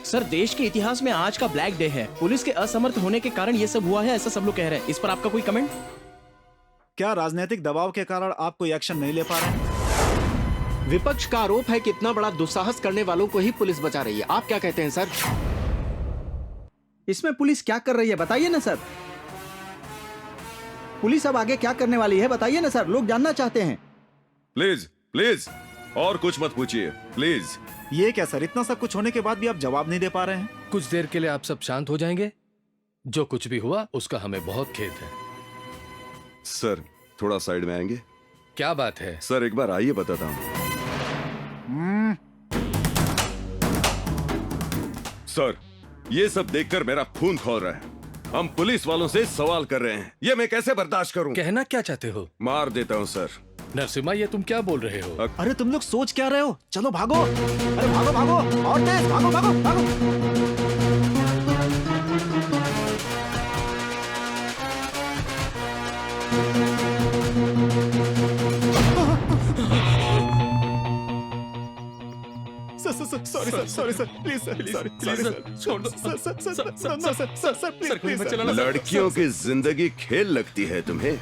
सर, देश के इतिहास में आज का ब्लैक डे है। पुलिस के असमर्थ होने के कारण ये सब हुआ है, ऐसा सब लोग कह रहे हैं। इस पर आपका कोई कमेंट? क्या राजनीतिक दबाव के कारण आप कोई एक्शन नहीं ले पा रहे हैं? विपक्ष का आरोप है कि इतना बड़ा दुस्साहस करने वालों को ही पुलिस बचा रही है। आप क्या कहते हैं सर? इसमें पुलिस क्या कर रही है बताइए ना सर। पुलिस अब आगे क्या करने वाली है बताइए ना सर, लोग जानना चाहते हैं। प्लीज प्लीज, और कुछ मत पूछिए प्लीज। ये क्या सर, इतना सब कुछ होने के बाद भी आप जवाब नहीं दे पा रहे हैं? कुछ देर के लिए आप सब शांत हो जाएंगे? जो कुछ भी हुआ उसका हमें बहुत खेद है। सर, थोड़ा साइड में आएंगे? क्या बात है? सर, एक बार आइए, बताता हूँ। सर, ये सब देखकर मेरा खून खौल रहा है। हम पुलिस वालों से सवाल कर रहे हैं, ये मैं कैसे बर्दाश्त करूं? कहना क्या चाहते हो? मार देता हूं सर। नरसिम्हा, ये तुम क्या बोल रहे हो? अरे तुम लोग सोच क्या रहे हो? चलो भागो, अरे भागो भागो, और तेज भागो भागो भागो। Sorry sir, please sir, sorry sir, छोड़ दो सर, प्लीज सर। लड़कियों की जिंदगी खेल लगती है तुम्हें?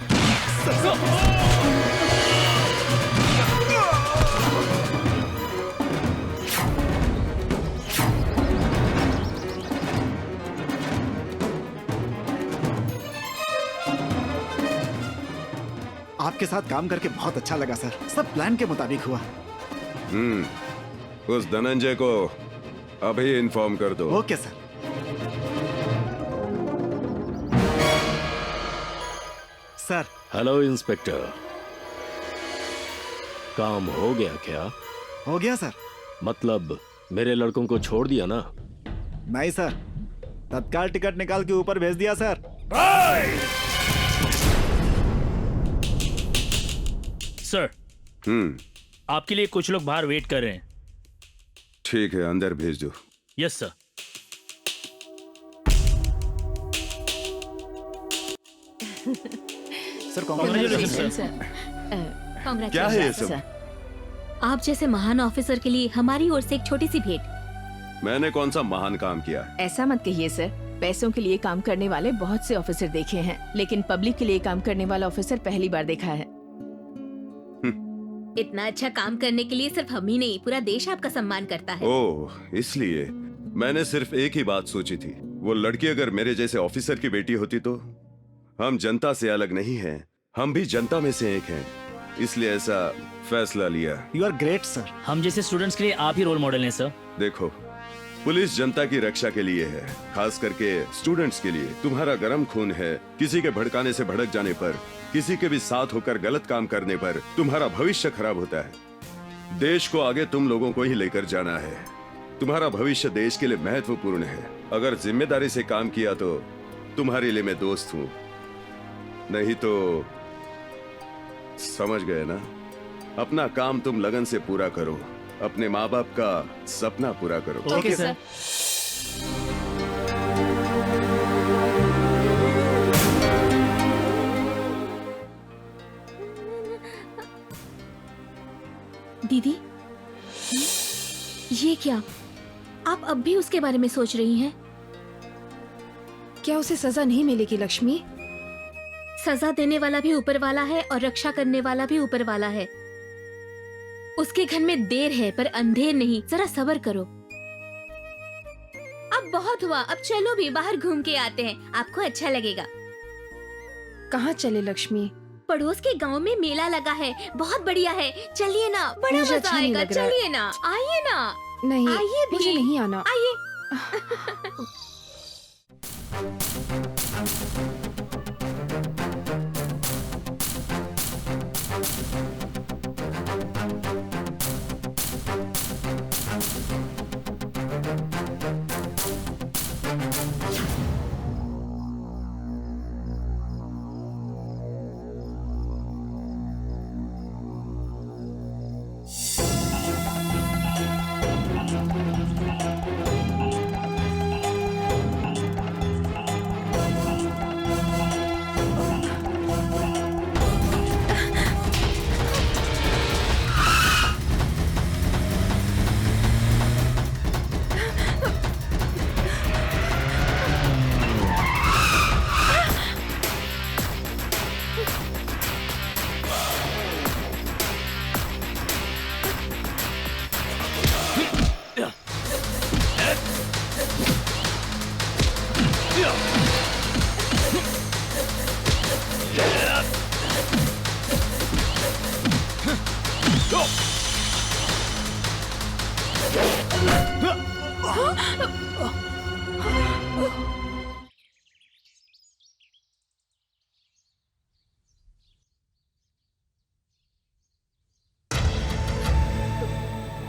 आपके साथ काम करके बहुत अच्छा लगा सर, सब प्लान के मुताबिक हुआ। उस धनंजय को अभी इन्फॉर्म कर दो। Okay sir. Sir. Hello inspector, काम हो गया क्या? हो गया सर। मतलब मेरे लड़कों को छोड़ दिया ना? नहीं सर, तत्काल टिकट निकाल के ऊपर भेज दिया सर। सर, आपके लिए कुछ लोग बाहर वेट कर रहे हैं। ठीक है, अंदर भेज दो। Yes sir. Sir congratulation sir. क्या है ये सब? आप जैसे महान ऑफिसर के लिए हमारी ओर से एक छोटी सी भेंट। मैंने कौन सा महान काम किया? ऐसा मत कहिए सर, पैसों के लिए काम करने वाले बहुत से ऑफिसर देखे हैं, लेकिन पब्लिक के लिए काम करने वाला ऑफिसर पहली बार देखा है। इतना अच्छा काम करने के लिए सिर्फ हम ही नहीं, पूरा देश आपका सम्मान करता है। ओह, इसलिए मैंने सिर्फ एक ही बात सोची थी, वो लड़की अगर मेरे जैसे ऑफिसर की बेटी होती तो। हम जनता से अलग नहीं हैं, हम भी जनता में से एक हैं, इसलिए ऐसा फैसला लिया। You are great sir. हम जैसे स्टूडेंट्स के लिए आप ही रोल मॉडल हैं सर। देखो, पुलिस जनता की रक्षा के लिए है, खास करके स्टूडेंट्स के लिए। तुम्हारा गर्म खून है, किसी के भड़काने से भड़क जाने पर, किसी के भी साथ होकर गलत काम करने पर तुम्हारा भविष्य खराब होता है। देश को आगे तुम लोगों को ही लेकर जाना है। तुम्हारा भविष्य देश के लिए महत्वपूर्ण है। अगर जिम्मेदारी से काम किया तो तुम्हारे लिए मैं दोस्त हूँ, नहीं तो समझ गए ना। अपना काम तुम लगन से पूरा करो, अपने माँ बाप का सपना पूरा करो। Okay sir. दीदी, ये क्या? आप अब भी उसके बारे में सोच रही हैं? क्या उसे सजा नहीं मिलेगी लक्ष्मी? सजा देने वाला भी ऊपर वाला है और रक्षा करने वाला भी ऊपर वाला है। उसके घर में देर है पर अंधेर नहीं। जरा सब्र करो। अब बहुत हुआ, अब चलो भी बाहर घूम के आते हैं, आपको अच्छा लगेगा। कहाँ चले लक्ष्मी? पड़ोस के गांव में मेला लगा है, बहुत बढ़िया है। चलिए ना, बड़ा मुझे मजा अच्छा नहीं आएगा। लग रहा है। चलिए ना, आइए ना। नहीं, आइए भी। मुझे नहीं आना। आइए।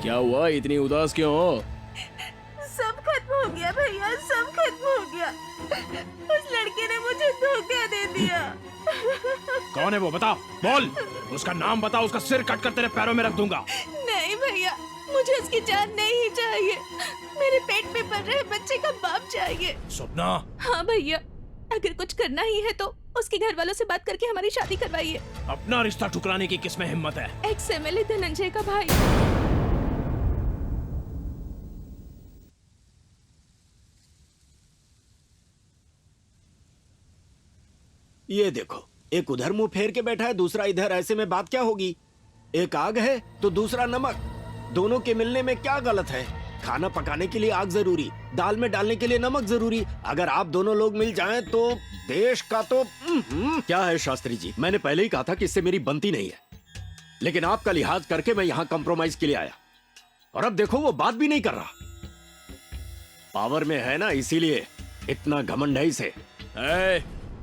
क्या हुआ, इतनी उदास क्यों हो? सब खत्म हो गया भैया, सब खत्म हो गया। उस लड़के ने मुझे धोखा दे दिया। कौन है वो, बता, बोल। उसका नाम बता, उसका सिर कट कर तेरे पैरों में रख दूंगा। नहीं भैया, मुझे उसकी जान नहीं चाहिए। मेरे पेट में पल रहे बच्चे का बाप चाहिए। सपना। हाँ भैया, अगर कुछ करना ही है तो उसके घर वालों से बात करके हमारी शादी करवाइए। अपना रिश्ता ठुकराने की किसमें हिम्मत है? एक्स एमएलए धनंजय का भाई। ये देखो, एक उधर मुंह फेर के बैठा है, दूसरा इधर। ऐसे में बात क्या होगी? एक आग है तो दूसरा नमक। दोनों के मिलने में क्या गलत है? खाना पकाने के लिए आग जरूरी, दाल में डालने के लिए नमक जरूरी। अगर आप दोनों लोग मिल जाएं तो देश का तो क्या है शास्त्री जी, मैंने पहले ही कहा था कि इससे मेरी बनती नहीं है, लेकिन आपका लिहाज करके मैं यहाँ कंप्रोमाइज के लिए आया, और अब देखो वो बात भी नहीं कर रहा। पावर में है ना, इसीलिए इतना घमंड है इसे।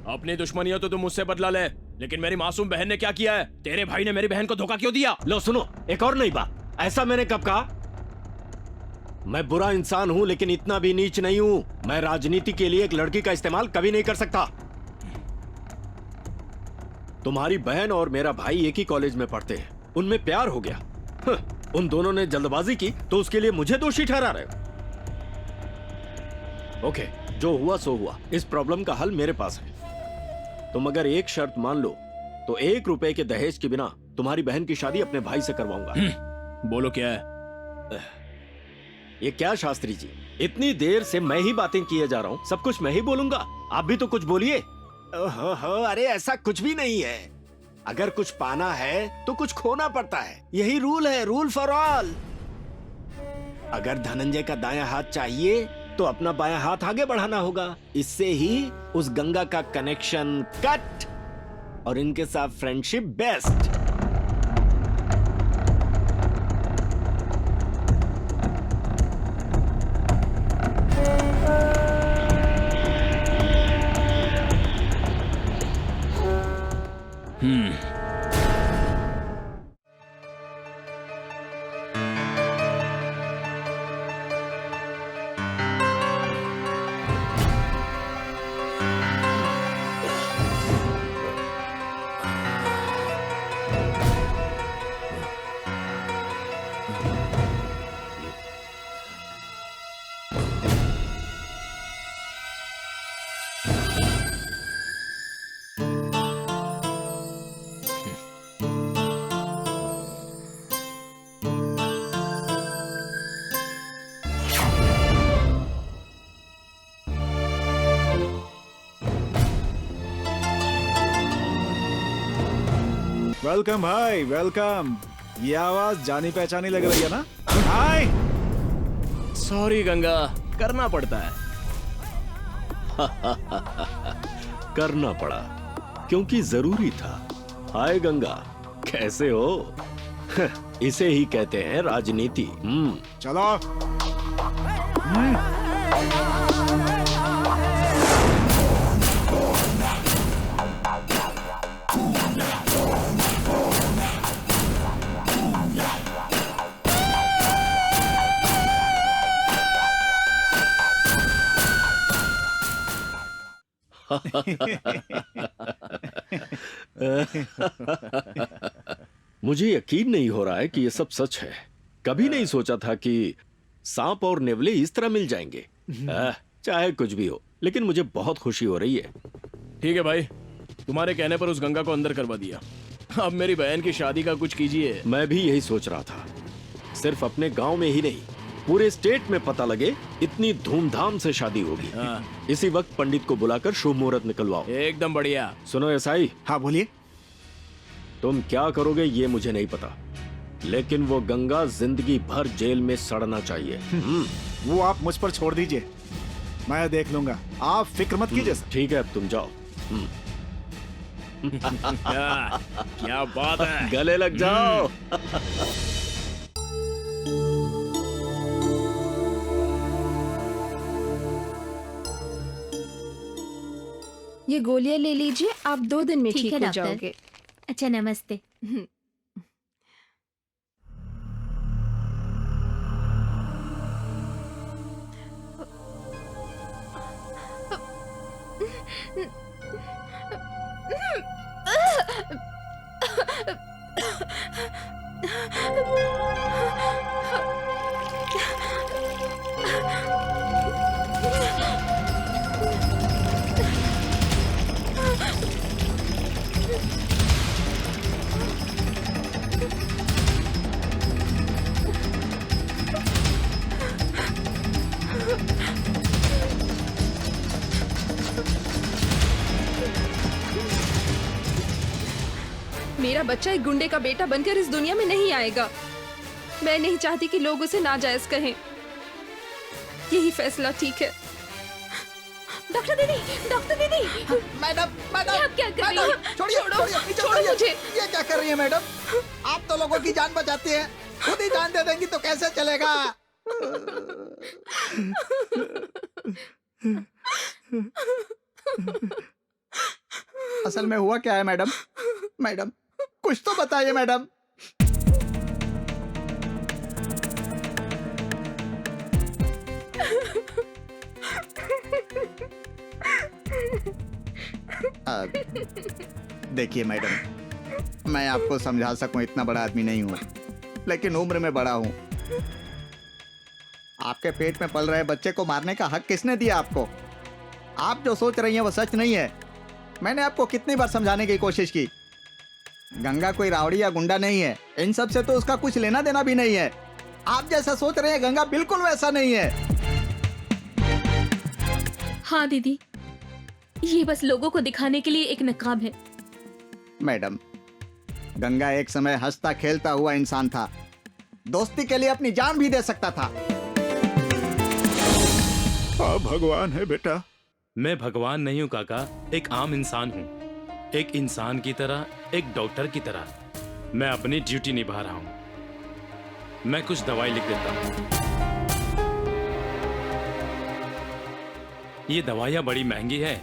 अपनी दुश्मनियों तो तुम मुझसे बदला ले, लेकिन मेरी मासूम बहन ने क्या किया है? तेरे भाई ने मेरी बहन को धोखा क्यों दिया? लो सुनो, एक और नई बात। ऐसा मैंने कब कहा? मैं बुरा इंसान हूं, लेकिन इतना भी नीच नहीं हूं। मैं राजनीति के लिए एक लड़की का इस्तेमाल कभी नहीं कर सकता। तुम्हारी बहन और मेरा भाई एक ही कॉलेज में पढ़ते हैं, उनमें प्यार हो गया। उन दोनों ने जल्दबाजी की तो उसके लिए मुझे दोषी ठहरा रहे हो। ओके, जो हुआ सो हुआ। इस प्रॉब्लम का हल मेरे पास है। तुम अगर एक शर्त मान लो तो 1 रुपए के दहेज के बिना तुम्हारी बहन की शादी अपने भाई से करवाऊंगा। बोलो क्या है? ये क्या शास्त्री जी, इतनी देर से मैं ही बातें किए जा रहा हूँ, सब कुछ मैं ही बोलूंगा, आप भी तो कुछ बोलिए। अरे ऐसा कुछ भी नहीं है। अगर कुछ पाना है तो कुछ खोना पड़ता है, यही रूल है, रूल फॉर ऑल। अगर धनंजय का दायां हाथ चाहिए तो अपना बायां हाथ आगे बढ़ाना होगा। इससे ही उस गंगा का कनेक्शन कट और इनके साथ फ्रेंडशिप बेस्ट। वेलकम भाई, वेलकम। ये आवाज जानी पहचानी लग रही है ना? हाय। सॉरी गंगा, करना पड़ता है। करना पड़ा क्योंकि जरूरी था। हाय गंगा, कैसे हो? इसे ही कहते हैं राजनीति। चलो। मुझे यकीन नहीं हो रहा है कि ये सब सच है। कभी नहीं सोचा था कि सांप और नेवले इस तरह मिल जाएंगे। चाहे कुछ भी हो, लेकिन मुझे बहुत खुशी हो रही है। ठीक है भाई, तुम्हारे कहने पर उस गंगा को अंदर करवा दिया। अब मेरी बहन की शादी का कुछ कीजिए। मैं भी यही सोच रहा था। सिर्फ अपने गांव में ही नहीं, पूरे स्टेट में पता लगे इतनी धूमधाम से शादी होगी। इसी वक्त पंडित को बुलाकर शुभ मुहूर्त निकलवाओ। एकदम बढ़िया। सुनो एसआई। हाँ बोलिए। तुम क्या करोगे ये मुझे नहीं पता, लेकिन वो गंगा जिंदगी भर जेल में सड़ना चाहिए। वो आप मुझ पर छोड़ दीजिए, मैं देख लूंगा। आप फिक्र मत कीजिए सर। ठीक है, अब तुम जाओ। क्या बात है। गले लग जाओ। ये गोलियां ले लीजिए, आप 2 दिन में ठीक ठीक है हो डॉक्टर। जाओगे। अच्छा, नमस्ते। मेरा बच्चा एक गुंडे का बेटा बनकर इस दुनिया में नहीं आएगा। मैं नहीं चाहती कि लोग उसे नाजायज कहें। यही फैसला ठीक है। डॉक्टर दीदी, डॉक्टर दीदी। मैडम, मैडम, आप क्या कर रही मैडम, हैं? छोड़िए, छोड़ो मुझे। ये क्या कर रही है मैडम? आप तो लोगों की जान बचाती हैं, खुद ही जान दे देंगी तो कैसे चलेगा? असल में हुआ क्या है मैडम? मैडम, कुछ तो बताइए मैडम। देखिए मैडम, मैं आपको समझा सकूं इतना बड़ा आदमी नहीं हूं, लेकिन उम्र में बड़ा हूं। आपके पेट में पल रहे बच्चे को मारने का हक किसने दिया आपको? आप जो सोच रही हैं वो सच नहीं है। मैंने आपको कितनी बार समझाने की कोशिश की। गंगा कोई रावड़ी या गुंडा नहीं है, इन सब से तो उसका कुछ लेना देना भी नहीं है। आप जैसा सोच रहे हैं गंगा बिल्कुल वैसा नहीं है। हाँ दीदी, ये बस लोगों को दिखाने के लिए एक नकाब है। मैडम, गंगा एक समय हंसता खेलता हुआ इंसान था, दोस्ती के लिए अपनी जान भी दे सकता था। आप भगवान है बेटा। मैं भगवान नहीं हूँ काका, एक आम इंसान हूँ। एक इंसान की तरह, एक डॉक्टर की तरह मैं अपनी ड्यूटी निभा रहा हूँ। मैं कुछ दवाई लिख देता हूँ। ये दवाइयाँ बड़ी महंगी है,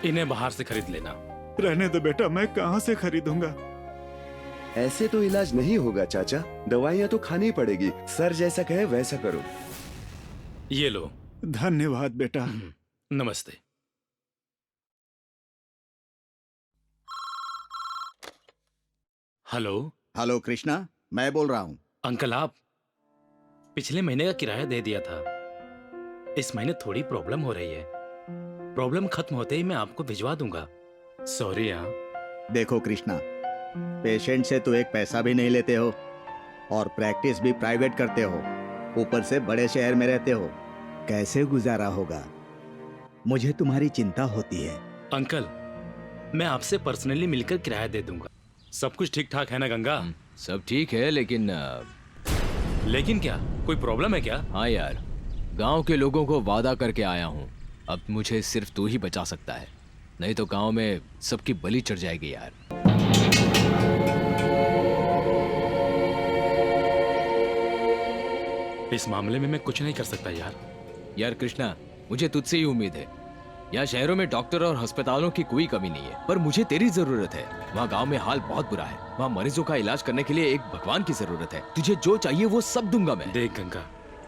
इन्हें बाहर से खरीद लेना। रहने दो बेटा, मैं कहाँ से खरीदूंगा? ऐसे तो इलाज नहीं होगा चाचा, दवाइयाँ तो खानी पड़ेगी। सर जैसा कहे वैसा करो। ये लो। धन्यवाद बेटा। नमस्ते। हेलो। हेलो कृष्णा, मैं बोल रहा हूँ। अंकल, आप पिछले महीने का किराया दे दिया था। इस महीने थोड़ी प्रॉब्लम हो रही है। प्रॉब्लम खत्म होते ही मैं आपको भिजवा दूंगा। सॉरी यार। देखो कृष्णा, पेशेंट से तो एक पैसा भी नहीं लेते हो और प्रैक्टिस भी प्राइवेट करते हो, ऊपर से बड़े शहर में रहते हो, कैसे गुजारा होगा? मुझे तुम्हारी चिंता होती है। अंकल, मैं आपसे पर्सनली मिलकर किराया दे दूंगा। सब कुछ ठीक ठाक है ना गंगा? सब ठीक है, लेकिन लेकिन क्या, कोई प्रॉब्लम है क्या? हाँ यार, गांव के लोगों को वादा करके आया हूँ। अब मुझे सिर्फ तू ही बचा सकता है, नहीं तो गांव में सबकी बलि चढ़ जाएगी यार। इस मामले में मैं कुछ नहीं कर सकता यार। यार कृष्णा, मुझे तुझसे ही उम्मीद है। यहाँ शहरों में डॉक्टर और अस्पतालों की कोई कमी नहीं है, पर मुझे तेरी जरूरत है। वहाँ गांव में हाल बहुत बुरा है, वहाँ मरीजों का इलाज करने के लिए एक भगवान की जरूरत है। तुझे जो चाहिए वो सब दूंगा मैं। देख गंगा,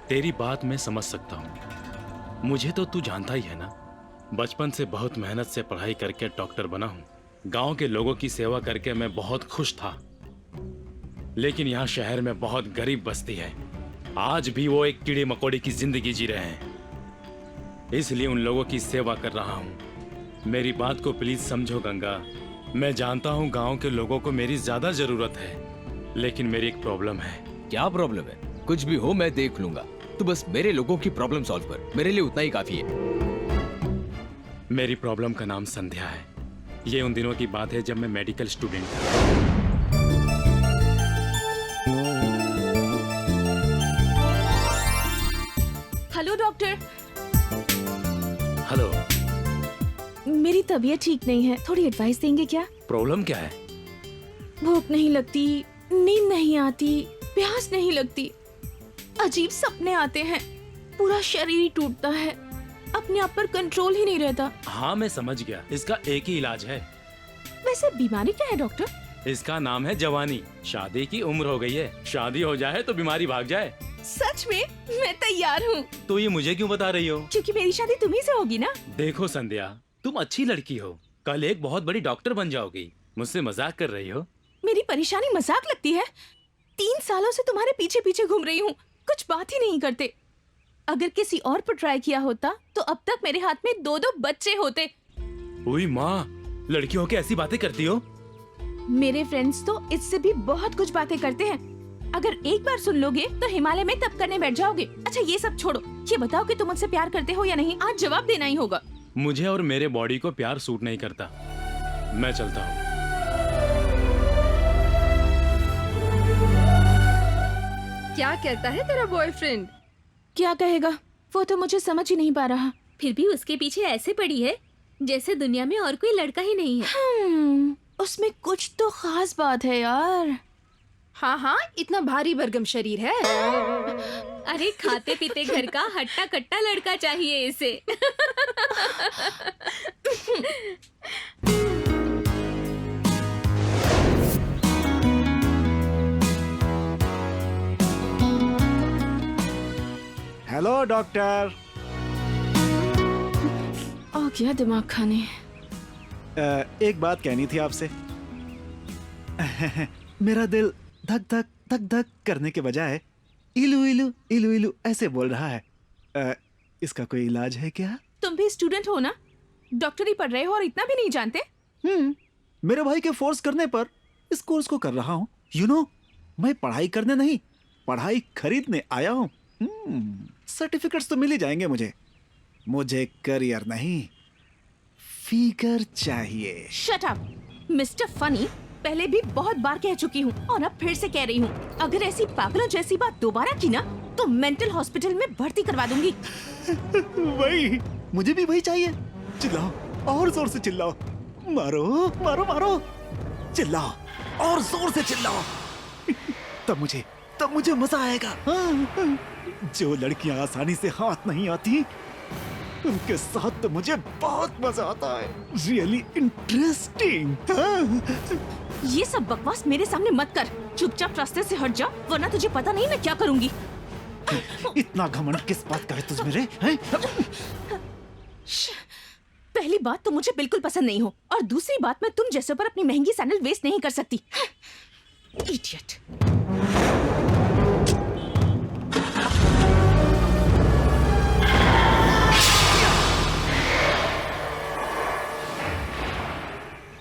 तेरी बात मैं समझ सकता हूँ। मुझे तो तू जानता ही है ना, बचपन से बहुत मेहनत से पढ़ाई करके डॉक्टर बना हूँ। गांव के लोगों की सेवा करके मैं बहुत खुश था, लेकिन यहाँ शहर में बहुत गरीब बस्ती है। आज भी वो एक कीड़े मकोड़े की जिंदगी जी रहे हैं, इसलिए उन लोगों की सेवा कर रहा हूँ। मेरी बात को प्लीज समझो गंगा। मैं जानता हूँ गांव के लोगों को मेरी ज्यादा जरूरत है, लेकिन मेरी एक प्रॉब्लम है। क्या प्रॉब्लम है? कुछ भी हो मैं देख लूंगा, तू बस मेरे लोगों की प्रॉब्लम सॉल्व कर, मेरे लिए उतना ही काफी है। मेरी प्रॉब्लम का नाम संध्या है। ये उन दिनों की बात है जब मैं मेडिकल स्टूडेंट था। Hello doctor. हेलो। मेरी तबीयत ठीक नहीं है, थोड़ी एडवाइस देंगे क्या? प्रॉब्लम क्या है? भूख नहीं लगती, नींद नहीं आती, प्यास नहीं लगती, अजीब सपने आते हैं, पूरा शरीर ही टूटता है, अपने आप पर कंट्रोल ही नहीं रहता। हाँ मैं समझ गया, इसका एक ही इलाज है। वैसे बीमारी क्या है डॉक्टर? इसका नाम है जवानी। शादी की उम्र हो गई है, शादी हो जाए तो बीमारी भाग जाए। सच में? मैं तैयार हूँ। तो ये मुझे क्यों बता रही हो? क्योंकि मेरी शादी तुम्ही से होगी ना। देखो संध्या, तुम अच्छी लड़की हो, कल एक बहुत बड़ी डॉक्टर बन जाओगी। मुझसे मजाक कर रही हो? मेरी परेशानी मजाक लगती है? 3 सालों से तुम्हारे पीछे पीछे घूम रही हूँ, कुछ बात ही नहीं करते। अगर किसी और पर ट्राई किया होता तो अब तक मेरे हाथ में 2-2 बच्चे होते। ओए माँ, लड़कियों के ऐसी बातें करती हो? मेरे फ्रेंड्स तो इससे भी बहुत कुछ बातें करते हैं। अगर एक बार सुन लोगे तो हिमालय में तप करने बैठ जाओगे। अच्छा ये सब छोड़ो, ये बताओ कि तुम मुझसे प्यार करते हो या नहीं? आज जवाब देना ही होगा। मुझे और मेरे बॉडी को प्यार सूट नहीं करता, मैं चलता हूँ। क्या कहता है तेरा बॉयफ्रेंड? क्या कहेगा, वो तो मुझे समझ ही नहीं पा रहा। फिर भी उसके पीछे ऐसे पड़ी है जैसे दुनिया में और कोई लड़का ही नहीं है। उसमें कुछ तो खास बात है यार। हाँ हाँ, इतना भारी भरगम शरीर है। अरे खाते पीते घर का हट्टा कट्टा लड़का चाहिए इसे। Hello doctor. आ गया दिमाग खाने। एक बात कहनी थी आपसे। मेरा दिल धक धक धक धक करने के बजाय इलू इलू इलू इलू ऐसे बोल रहा है। इसका कोई इलाज है क्या? तुम भी स्टूडेंट हो ना, डॉक्टरी पढ़ रहे हो और इतना भी नहीं जानते? मेरे भाई के फोर्स करने पर इस कोर्स को कर रहा हूँ। यू नो, मैं पढ़ाई करने नहीं, पढ़ाई खरीदने आया हूँ। सर्टिफिकेट्स तो मिल ही जाएंगे मुझे। मुझे करियर नहीं, फिगर चाहिए। Shut up mister funny. पहले भी बहुत बार कह चुकी हूँ और अब फिर से कह रही हूँ, अगर ऐसी पागलों जैसी बात दोबारा की ना तो मेंटल हॉस्पिटल में भर्ती करवा दूंगी। वही, मुझे भी वही चाहिए। चिल्लाओ, और जोर से चिल्लाओ। मारो मारो मारो, चिल्लाओ और जोर से चिल्लाओ। तब मुझे मजा आएगा। जो लड़कियां आसानी से हाथ नहीं आती उनके साथ तो मुझे बहुत मजा आता है। Really interesting. ये सब बकवास मेरे सामने मत कर, चुपचाप रास्ते से हट जा, वरना तुझे पता नहीं मैं क्या करूंगी। इतना घमंड किस बात का है तुझ मेरे? हैं? पहली बात तो मुझे बिल्कुल पसंद नहीं हो, और दूसरी बात मैं तुम जैसे पर अपनी महंगी सैंडल वेस्ट नहीं कर सकती। इडियट।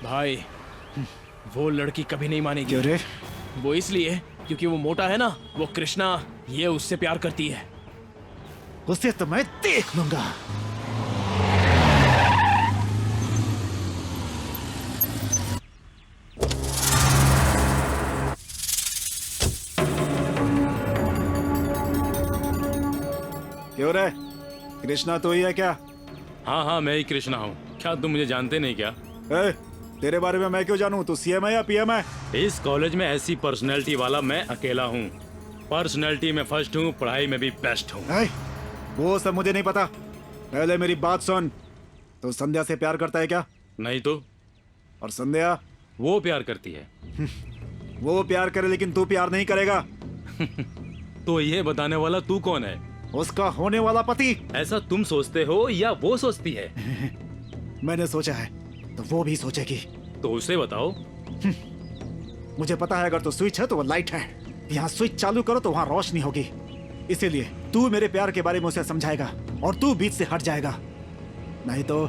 भाई, वो लड़की कभी नहीं मानेगी। क्यों रे? वो इसलिए क्योंकि वो मोटा है ना, वो कृष्णा, ये उससे प्यार करती है। उसे तो मैं देख लूंगा। रे, कृष्णा तो ही है क्या? हाँ हाँ, मैं ही कृष्णा हूँ। क्या तुम मुझे जानते नहीं क्या? तेरे बारे में मैं क्यों जानूं? तू सीएम है या पीएम है? इस कॉलेज में ऐसी पर्सनैलिटी वाला मैं अकेला हूँ। पर्सनैलिटी में फर्स्ट हूँ, पढ़ाई में भी बेस्ट हूँ। वो सब मुझे नहीं पता, पहले मेरी बात सुन। तो संध्या से प्यार करता है क्या? नहीं तो। और संध्या? वो प्यार करती है। वो प्यार करे लेकिन तू प्यार नहीं करेगा। तो ये बताने वाला तू कौन है? उसका होने वाला पति। ऐसा तुम सोचते हो या वो सोचती है? मैंने सोचा है तो वो भी सोचेगी। तो उसे बताओ। मुझे पता है, अगर तो स्विच है तो वो लाइट है। यहाँ स्विच चालू करो तो वहाँ रोशनी होगी। इसीलिए तू मेरे प्यार के बारे में उसे समझाएगा और तू बीच से हट जाएगा, नहीं तो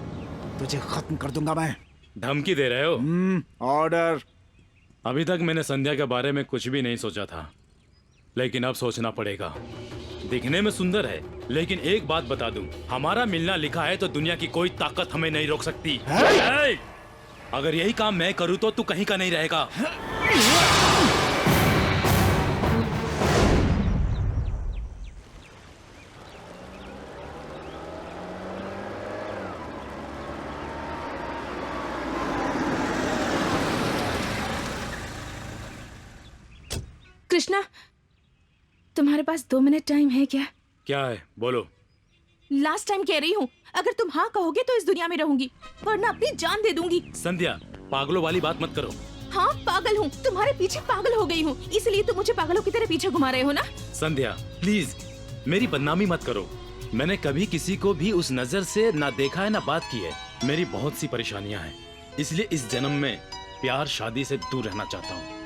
तुझे खत्म कर दूंगा मैं। धमकी दे रहे हो? ऑर्डर। अभी तक मैंने संध्या के बारे में कुछ भी नहीं सोचा था, लेकिन अब सोचना पड़ेगा। दिखने में सुंदर है, लेकिन एक बात बता दूं, हमारा मिलना लिखा है तो दुनिया की कोई ताकत हमें नहीं रोक सकती। अगर यही काम मैं करूं तो तू कहीं का नहीं रहेगा। कृष्णा, तुम्हारे पास 2 मिनट टाइम है क्या? क्या है, बोलो। लास्ट टाइम कह रही हूँ, अगर तुम हाँ कहोगे तो इस दुनिया में रहूंगी, वरना अपनी जान दे दूंगी। संध्या, पागलों वाली बात मत करो। हाँ पागल हूँ, तुम्हारे पीछे पागल हो गई हूँ, इसलिए तुम मुझे पागलों की तरह पीछे घुमा रहे हो ना? संध्या प्लीज मेरी बदनामी मत करो। मैंने कभी किसी को भी उस नजर से ना देखा है ना बात की है। मेरी बहुत सी परेशानियां हैं, इसलिए इस जन्म में प्यार शादी से दूर रहना चाहता हूँ।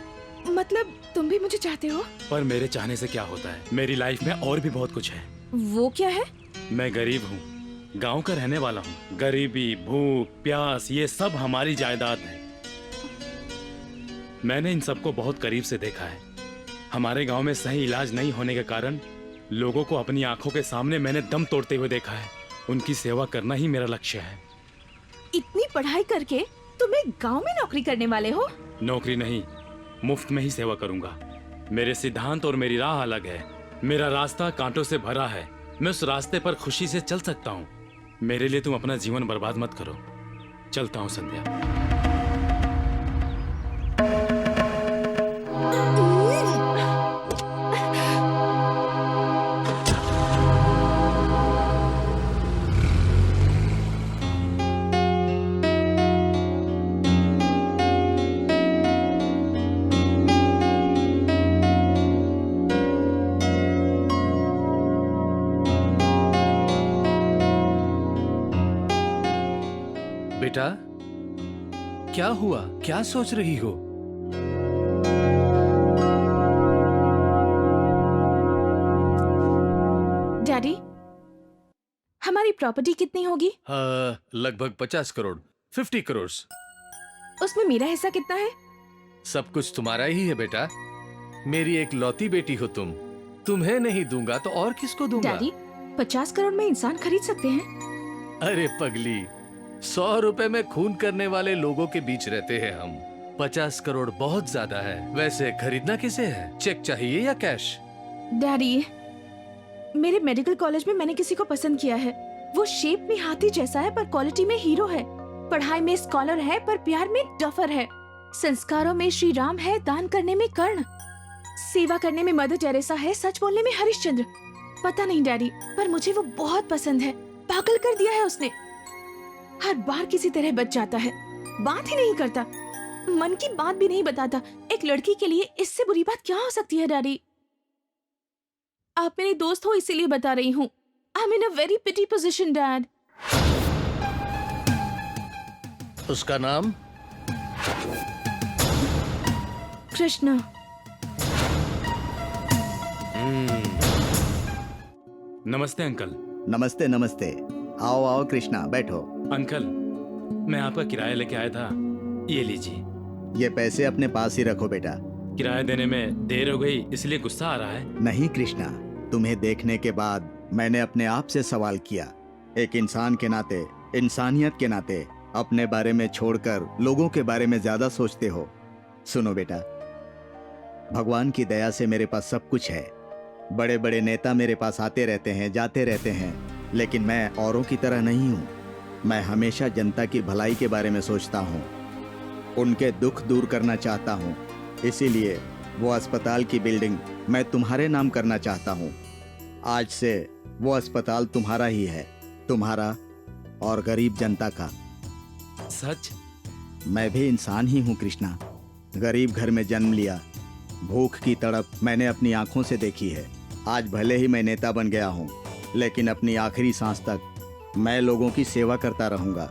मतलब तुम भी मुझे चाहते हो? पर मेरे चाहने से क्या होता है, मेरी लाइफ में और भी बहुत कुछ है। वो क्या है? मैं गरीब हूँ, गांव का रहने वाला हूँ। गरीबी, भूख, प्यास, ये सब हमारी जायदाद है। मैंने इन सबको बहुत करीब से देखा है। हमारे गांव में सही इलाज नहीं होने के कारण लोगों को अपनी आंखों के सामने मैंने दम तोड़ते हुए देखा है। उनकी सेवा करना ही मेरा लक्ष्य है। इतनी पढ़ाई करके तुम एक गांव में नौकरी करने वाले हो? नौकरी नहीं, मुफ्त में ही सेवा करूंगा। मेरे सिद्धांत और मेरी राह अलग है। मेरा रास्ता कांटों से भरा है, मैं उस रास्ते पर खुशी से चल सकता हूँ। मेरे लिए तुम अपना जीवन बर्बाद मत करो। चलता हूँ संध्या। बेटा, क्या हुआ? क्या सोच रही हो? डैडी, हमारी प्रॉपर्टी कितनी होगी? लगभग 50 करोड़, 50 करोड़। उसमें मेरा हिस्सा कितना है? सब कुछ तुम्हारा ही है बेटा। मेरी एक लौती बेटी हो तुम। तुम्हें नहीं दूंगा तो और किसको दूंगा? डैडी, 50 करोड़ में इंसान खरीद सकते हैं? अरे पगली, 100 रुपए में खून करने वाले लोगों के बीच रहते हैं हम। 50 करोड़ बहुत ज्यादा है। वैसे खरीदना किसे है? चेक चाहिए या कैश? डैडी, मेरे मेडिकल कॉलेज में मैंने किसी को पसंद किया है। वो शेप में हाथी जैसा है पर क्वालिटी में हीरो है। पढ़ाई में स्कॉलर है पर प्यार में डफर है। संस्कारों में श्री राम है, दान करने में कर्ण, सेवा करने में मदर टेरेसा है, सच बोलने में हरिश्चंद्र। पता नहीं डैडी, पर मुझे वो बहुत पसंद है। पागल कर दिया है उसने। हर बार किसी तरह बच जाता है, बात ही नहीं करता, मन की बात भी नहीं बताता। एक लड़की के लिए इससे बुरी बात क्या हो सकती है डैडी? आप मेरे दोस्त हो इसीलिए बता रही हूँ। I am in a very pity position dad. उसका नाम? कृष्णा। नमस्ते अंकल। नमस्ते नमस्ते। आओ आओ कृष्णा, बैठो। अंकल, मैं आपका किराया लेके आया था, ये लीजिए। ये पैसे अपने पास ही रखो बेटा। किराया देने में देर हो गई इसलिए गुस्सा आ रहा है? नहीं कृष्णा, तुम्हें देखने के बाद मैंने अपने आप से सवाल किया। एक इंसान के नाते, इंसानियत के नाते अपने बारे में छोड़कर लोगों के बारे में ज्यादा सोचते हो। सुनो बेटा, भगवान की दया से मेरे पास सब कुछ है, बड़े बड़े नेता मेरे पास आते रहते हैं, जाते रहते हैं, लेकिन मैं औरों की तरह नहीं हूँ। मैं हमेशा जनता की भलाई के बारे में सोचता हूँ, उनके दुख दूर करना चाहता हूँ। इसीलिए वो अस्पताल की बिल्डिंग मैं तुम्हारे नाम करना चाहता हूँ। आज से वो अस्पताल तुम्हारा ही है, तुम्हारा और गरीब जनता का। सच? मैं भी इंसान ही हूँ कृष्णा। गरीब घर में जन्म लिया, भूख की तड़प मैंने अपनी आंखों से देखी है। आज भले ही मैं नेता बन गया हूँ, लेकिन अपनी आखिरी सांस तक मैं लोगों की सेवा करता रहूंगा।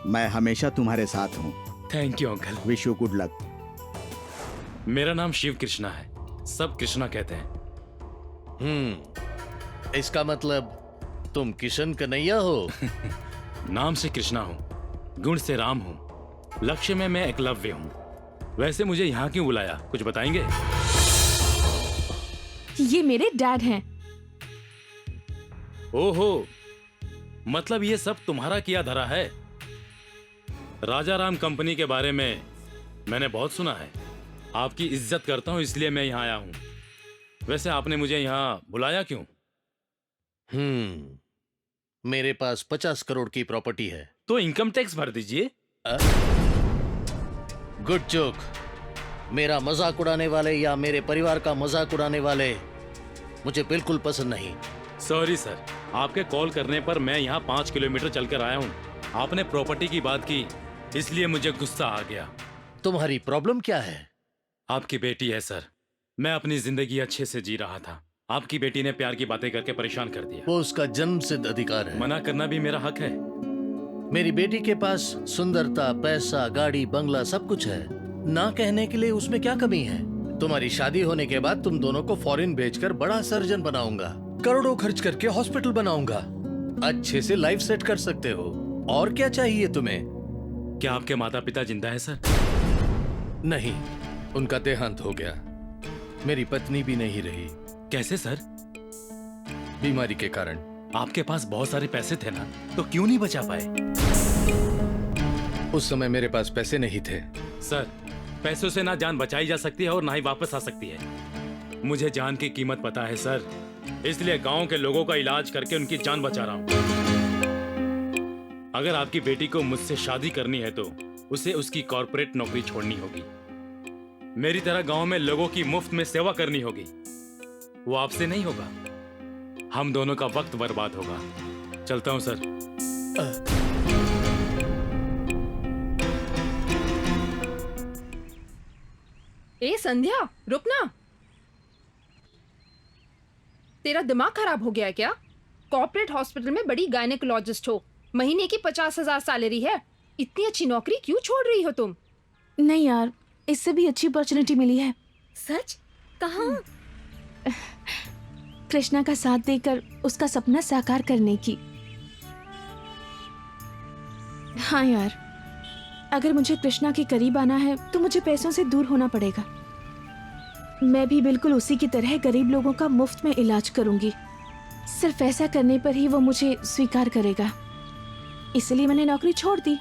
मैं हमेशा तुम्हारे साथ हूँ। Thank you uncle. Wish you good luck. मेरा नाम शिव कृष्णा है, सब कृष्णा कहते हैं। इसका मतलब तुम किशन कन्हैया हो? नाम से कृष्णा हूँ, गुण से राम हूँ, लक्ष्य में मैं एकलव्य हूँ। वैसे मुझे यहाँ क्यों बुलाया, कुछ बताएंगे? ये मेरे डैड हैं। ओहो, मतलब ये सब तुम्हारा किया धरा है। राजा राम कंपनी के बारे में मैंने बहुत सुना है। आपकी इज्जत करता हूँ, इसलिए मैं यहाँ आया हूँ। वैसे आपने मुझे यहाँ बुलाया क्यों? मेरे पास 50 करोड़ की प्रॉपर्टी है। तो इनकम टैक्स भर दीजिए। Good joke. मेरा मजाक उड़ाने वाले या मेरे परिवार का मजाक उड़ाने वाले मुझे बिल्कुल पसंद नहीं। सॉरी सर, आपके कॉल करने पर मैं यहाँ 5 किलोमीटर चलकर आया हूँ। आपने प्रॉपर्टी की बात की, इसलिए मुझे गुस्सा आ गया। तुम्हारी प्रॉब्लम क्या है? आपकी बेटी है सर। मैं अपनी जिंदगी अच्छे से जी रहा था, आपकी बेटी ने प्यार की बातें करके परेशान कर दिया। वो उसका जन्मसिद्ध अधिकार है। मना करना भी मेरा हक है। मेरी बेटी के पास सुंदरता, पैसा, गाड़ी, बंगला सब कुछ है। ना कहने के लिए उसमें क्या कमी है? तुम्हारी शादी होने के बाद तुम दोनों को फॉरेन भेजकर बड़ा सर्जन बनाऊंगा, करोड़ों खर्च करके हॉस्पिटल बनाऊंगा। अच्छे से लाइफ सेट कर सकते हो। और क्या चाहिए तुम्हें? क्या आपके माता पिता जिंदा है सर? नहीं, उनका देहांत हो गया। मेरी पत्नी भी नहीं रही। कैसे सर? बीमारी के कारण। आपके पास बहुत सारे पैसे थे ना, तो क्यों नहीं बचा पाए? उस समय मेरे पास पैसे नहीं थे। सर, पैसों से ना जान बचाई जा सकती है और ना ही वापस आ सकती है। मुझे जान की कीमत पता है सर, इसलिए गांव के लोगों का इलाज करके उनकी जान बचा रहा हूं। अगर आपकी बेटी को मुझसे शादी करनी है तो उसे उसकी कॉर्पोरेट नौकरी छोड़नी होगी। मेरी तरह गांव में लोगों की मुफ्त में सेवा करनी होगी। वो आपसे नहीं होगा, हम दोनों का वक्त बर्बाद होगा। चलता हूं सर। ए संध्या, रुकना। तेरा दिमाग खराब हो गया है क्या? कॉर्पोरेट हॉस्पिटल में बड़ी गायनेकोलॉजिस्ट हो, महीने की 50,000 सैलरी है। इतनी अच्छी नौकरी क्यों छोड़ रही हो तुम? नहीं यार, इससे भी अच्छी अपॉर्चुनिटी मिली है। सच? कहाँ? कृष्णा का साथ देकर उसका सपना साकार करने की। हाँ यार, अगर मुझे कृष्णा के करीब आना है तो मुझे पैसों से दूर होना पड़ेगा। मैं भी बिल्कुल उसी की तरह गरीब लोगों का मुफ्त में इलाज करूंगी। सिर्फ ऐसा करने पर ही वो मुझे स्वीकार करेगा। इसलिए मैंने नौकरी छोड़ दी।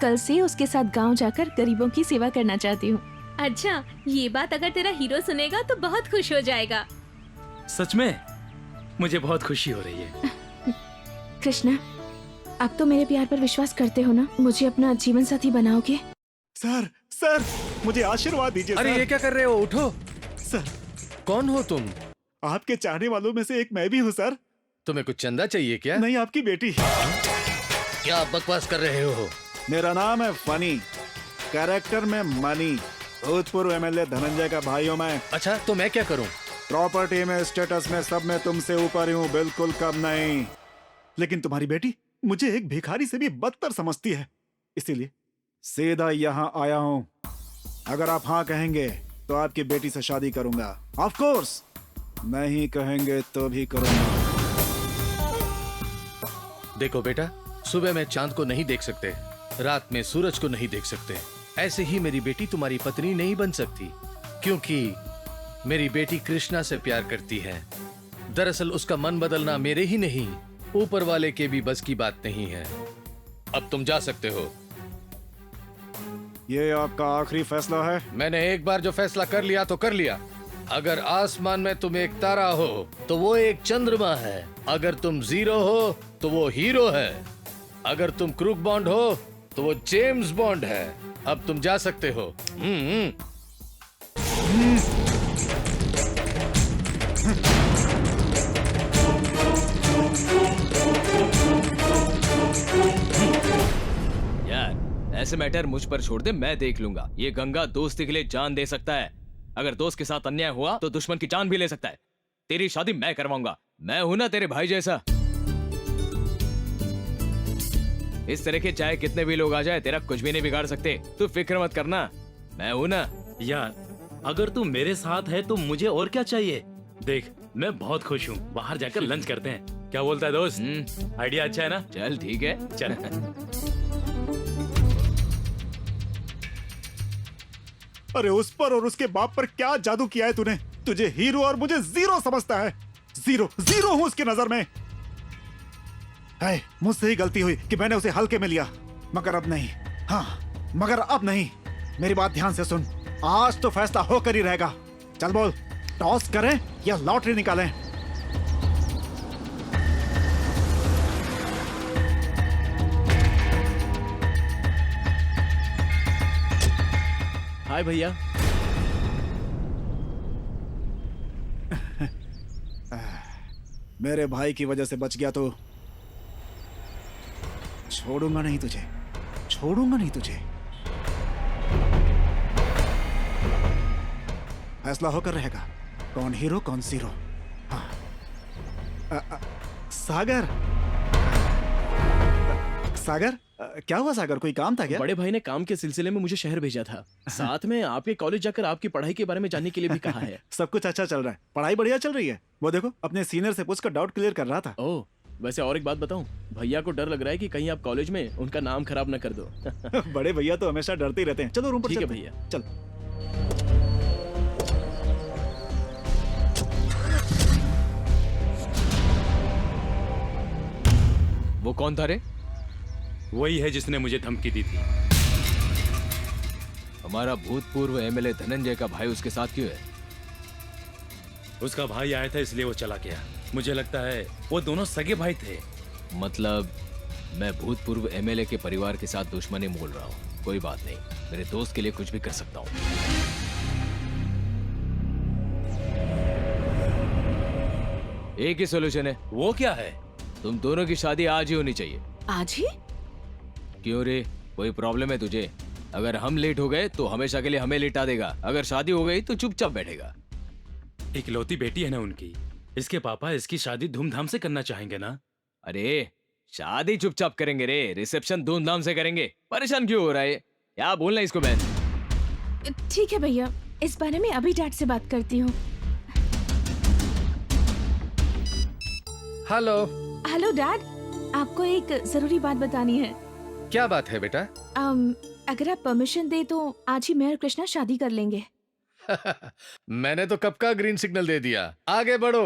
कल से उसके साथ गांव जाकर गरीबों की सेवा करना चाहती हूँ। अच्छा, ये बात अगर तेरा हीरो सुनेगा तो बहुत खुश हो जाएगा। सच में? मुझे बहुत खुशी हो रही है। कृष्णा, आप तो मेरे प्यार पर विश्वास करते हो ना? मुझे अपना जीवन साथी बनाओगे? सर, सर, मुझे आशीर्वाद दीजिए। अरे सर। ये क्या कर रहे हो? उठो। सर, कौन हो तुम? आपके चाहने वालों में से एक मैं भी हूँ सर। तुम्हें कुछ चंदा चाहिए क्या? नहीं, आपकी बेटी। क्या बकवास कर रहे हो? मेरा नाम है फनी, कैरेक्टर में मनी। भूतपूर्व एमएलए धनंजय का भाई हूँ मैं। अच्छा, तो मैं क्या करूँ? प्रॉपर्टी में, स्टेटस में, सब में तुमसे ऊपर हूँ, बिल्कुल कम नहीं। लेकिन तुम्हारी बेटी मुझे एक भिखारी से भी बदतर समझती है, इसीलिए सीधा यहाँ आया हूँ। अगर आप हाँ कहेंगे तो आपकी बेटी से शादी करूंगा। ऑफ कोर्स, नहीं कहेंगे तो भी करूंगा। देखो बेटा, सुबह में चांद को नहीं देख सकते, रात में सूरज को नहीं देख सकते। ऐसे ही मेरी बेटी तुम्हारी पत्नी नहीं बन सकती, क्योंकि मेरी बेटी कृष्णा से प्यार करती है। दरअसल उसका मन बदलना मेरे ही नहीं, ऊपर वाले के भी बस की बात नहीं है। अब तुम जा सकते हो। ये आपका आखिरी फैसला है? मैंने एक बार जो फैसला कर लिया तो कर लिया। अगर आसमान में तुम एक तारा हो तो वो एक चंद्रमा है, अगर तुम जीरो हो तो वो हीरो है, अगर तुम क्रूक बॉन्ड हो तो वो जेम्स बॉन्ड है। अब तुम जा सकते हो। यार ऐसे मैटर मुझ पर छोड़ दे, मैं देख लूंगा। ये गंगा दोस्ती के लिए जान दे सकता है, अगर दोस्त के साथ अन्याय हुआ तो दुश्मन की जान भी ले सकता है। तेरी शादी मैं करवाऊंगा, मैं हूं ना तेरे भाई जैसा। इस तरह के चाहे कितने भी लोग आ जाए तेरा कुछ भी नहीं बिगाड़ सकते, तू फिक्र मत करना, मैं हूं ना। यार अगर तू मेरे साथ है तो मुझे और क्या चाहिए। देख मैं बहुत खुश हूँ, बाहर जाकर लंच करते हैं, क्या बोलता है दोस्त? आइडिया अच्छा है ना? चल ठीक है, चल। अरे उस पर और उसके बाप पर क्या जादू किया है तूने? तुझे हीरो और मुझे जीरो समझता है। जीरो जीरो हूं उसकी नजर में। है, मुझसे ही गलती हुई कि मैंने उसे हल्के में लिया, मगर अब नहीं। हाँ मगर अब नहीं। मेरी बात ध्यान से सुन, आज तो फैसला होकर ही रहेगा। चल बोल, टॉस करें या लॉटरी निकालें? हाय भैया। मेरे भाई की वजह से बच गया तो छोड़ूंगा नहीं तुझे, छोड़ूंगा नहीं तुझे। फैसला होकर रहेगा, कौन हीरो कौन जीरो। हाँ। सागर, सागर क्या हुआ सागर, कोई काम था क्या? बड़े भाई ने काम के सिलसिले में मुझे शहर भेजा था, साथ में आपके कॉलेज जाकर आपकी पढ़ाई के बारे में जानने के लिए भी कहा है। सब कुछ अच्छा चल रहा है, पढ़ाई बढ़िया चल रही है। वो देखो अपने सीनियर से पूछकर डाउट क्लियर कर रहा था। ओह, वैसे और एक बात बताऊं, भैया को डर लग रहा है कि कहीं आप कॉलेज में उनका नाम खराब न कर दो। बड़े भैया तो हमेशा डरते ही रहते हैं। चलो रूम पर ठीक है चलते हैं। भैया, चल। वो कौन था रे? वही है जिसने मुझे धमकी दी थी। हमारा भूतपूर्व एमएलए धनंजय का भाई उसके साथ क्यों है? उसका भाई आया था इसलिए वो चला गया। मुझे लगता है वो दोनों सगे भाई थे। मतलब मैं भूतपूर्व एमएलए के परिवार के साथ दुश्मनी मोल रहा हूँ। कोई बात नहीं, मेरे दोस्त के लिए कुछ भी कर सकता हूँ। एक ही सोल्यूशन है। वो क्या है? तुम दोनों की शादी आज ही होनी चाहिए। आज ही? क्यों रे, कोई प्रॉब्लम है तुझे? अगर हम लेट हो गए तो हमेशा के लिए हमें लेटा देगा, अगर शादी हो गई तो चुपचाप बैठेगा। इकलौती बेटी है ना उनकी, इसके पापा इसकी शादी धूमधाम से करना चाहेंगे ना। अरे शादी चुपचाप करेंगे रे, रिसेप्शन धूमधाम से करेंगे। परेशान क्यों हो रहा है? क्या बोलना इसको बहन? ठीक है भैया, इस बारे में अभी डैड से बात करती हूँ। हेलो। हेलो डैड, आपको एक जरूरी बात बतानी है। क्या बात है बेटा? अगर आप परमिशन दे तो आज ही मैं और कृष्णा शादी कर लेंगे। मैंने तो कब का ग्रीन सिग्नल दे दिया, आगे बढ़ो।